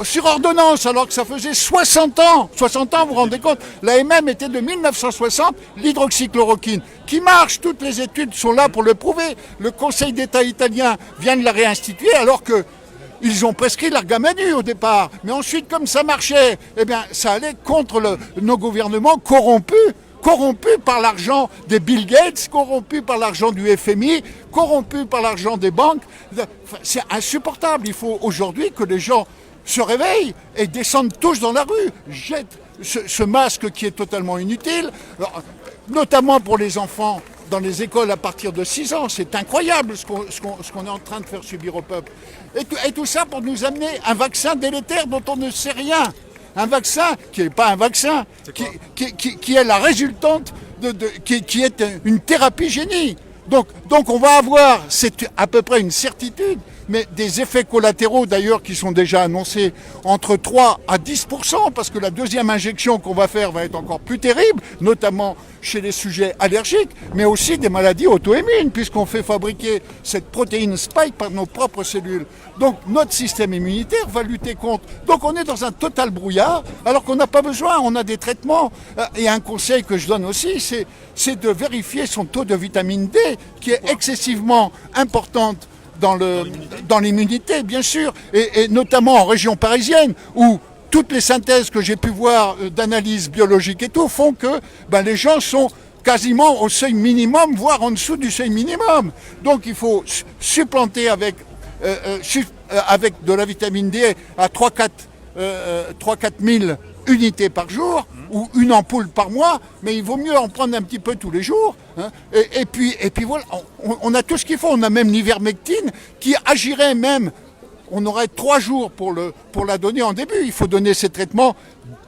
sur ordonnance, alors que ça faisait 60 ans. 60 ans, vous vous rendez compte? L'AMM était de 1960, l'hydroxychloroquine, qui marche. Toutes les études sont là pour le prouver. Le Conseil d'État italien vient de la réinstituer, alors que ils ont prescrit l'argamadu au départ. Mais ensuite, comme ça marchait, eh bien, ça allait contre nos gouvernements corrompus par l'argent des Bill Gates, corrompus par l'argent du FMI, corrompus par l'argent des banques. C'est insupportable. Il faut aujourd'hui que les gens se réveillent et descendent tous dans la rue, jettent ce masque qui est totalement inutile, notamment pour les enfants dans les écoles à partir de 6 ans. C'est incroyable ce qu'on est en train de faire subir au peuple. Et tout ça pour nous amener un vaccin délétère dont on ne sait rien. Un vaccin qui n'est pas un vaccin, qui est la résultante, qui est une thérapie génie. Donc on va avoir, c'est à peu près une certitude, mais des effets collatéraux d'ailleurs qui sont déjà annoncés entre 3 à 10%, parce que la deuxième injection qu'on va faire va être encore plus terrible, notamment chez les sujets allergiques, mais aussi des maladies auto-immunes, puisqu'on fait fabriquer cette protéine spike par nos propres cellules. Donc notre système immunitaire va lutter contre. Donc on est dans un total brouillard, alors qu'on n'a pas besoin, on a des traitements. Et un conseil que je donne aussi, c'est de vérifier son taux de vitamine D, qui est excessivement importante dans l'immunité, bien sûr, et notamment en région parisienne, où toutes les synthèses que j'ai pu voir d'analyse biologique et tout font que les gens sont quasiment au seuil minimum, voire en dessous du seuil minimum. Donc il faut supplanter avec de la vitamine D à 3-4 000 unités par jour, ou une ampoule par mois, mais il vaut mieux en prendre un petit peu tous les jours. Et puis voilà, on a tout ce qu'il faut. On a même l'ivermectine qui agirait même. On aurait 3 jours pour la donner en début. Il faut donner ces traitements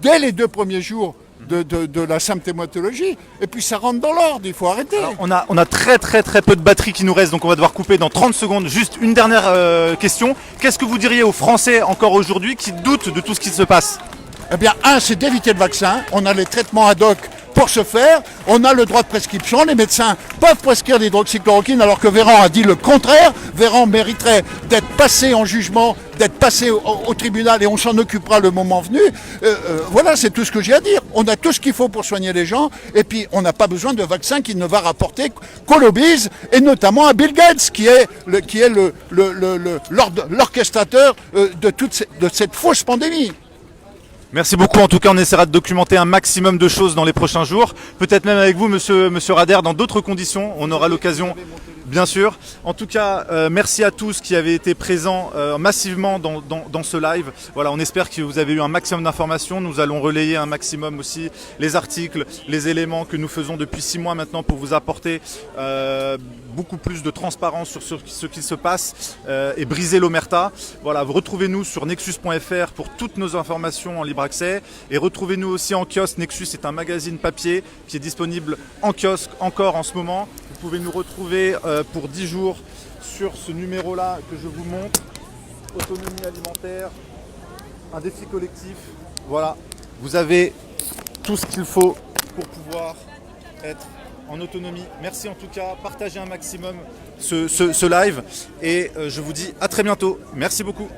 dès les 2 premiers jours de la symptomatologie. Et puis ça rentre dans l'ordre, il faut arrêter. Alors, on a très peu de batterie qui nous reste, donc on va devoir couper dans 30 secondes. Juste une dernière question. Qu'est-ce que vous diriez aux Français encore aujourd'hui qui doutent de tout ce qui se passe? Eh bien, c'est d'éviter le vaccin. On a les traitements ad hoc pour ce faire. On a le droit de prescription. Les médecins peuvent prescrire l'hydroxychloroquine, alors que Véran a dit le contraire. Véran mériterait d'être passé en jugement, d'être passé au tribunal, et on s'en occupera le moment venu. Voilà, c'est tout ce que j'ai à dire. On a tout ce qu'il faut pour soigner les gens, et puis on n'a pas besoin de vaccin qui ne va rapporter qu'au lobbyisme, et notamment à Bill Gates, qui est l'orchestrateur de cette fausse pandémie. Merci beaucoup. En tout cas, on essaiera de documenter un maximum de choses dans les prochains jours. Peut-être même avec vous, monsieur Rader, dans d'autres conditions. On aura l'occasion Bien sûr. En tout cas, merci à tous qui avez été présents massivement dans ce live. Voilà, on espère que vous avez eu un maximum d'informations. Nous allons relayer un maximum aussi les articles, les éléments que nous faisons depuis 6 mois maintenant pour vous apporter beaucoup plus de transparence sur ce qui se passe et briser l'omerta. Voilà, retrouvez-nous sur nexus.fr pour toutes nos informations en libre accès et retrouvez-nous aussi en kiosque. Nexus est un magazine papier qui est disponible en kiosque encore en ce moment. Vous pouvez nous retrouver pour 10 jours sur ce numéro-là que je vous montre. Autonomie alimentaire, un défi collectif. Voilà, vous avez tout ce qu'il faut pour pouvoir être en autonomie. Merci en tout cas, partagez un maximum ce live et je vous dis à très bientôt. Merci beaucoup.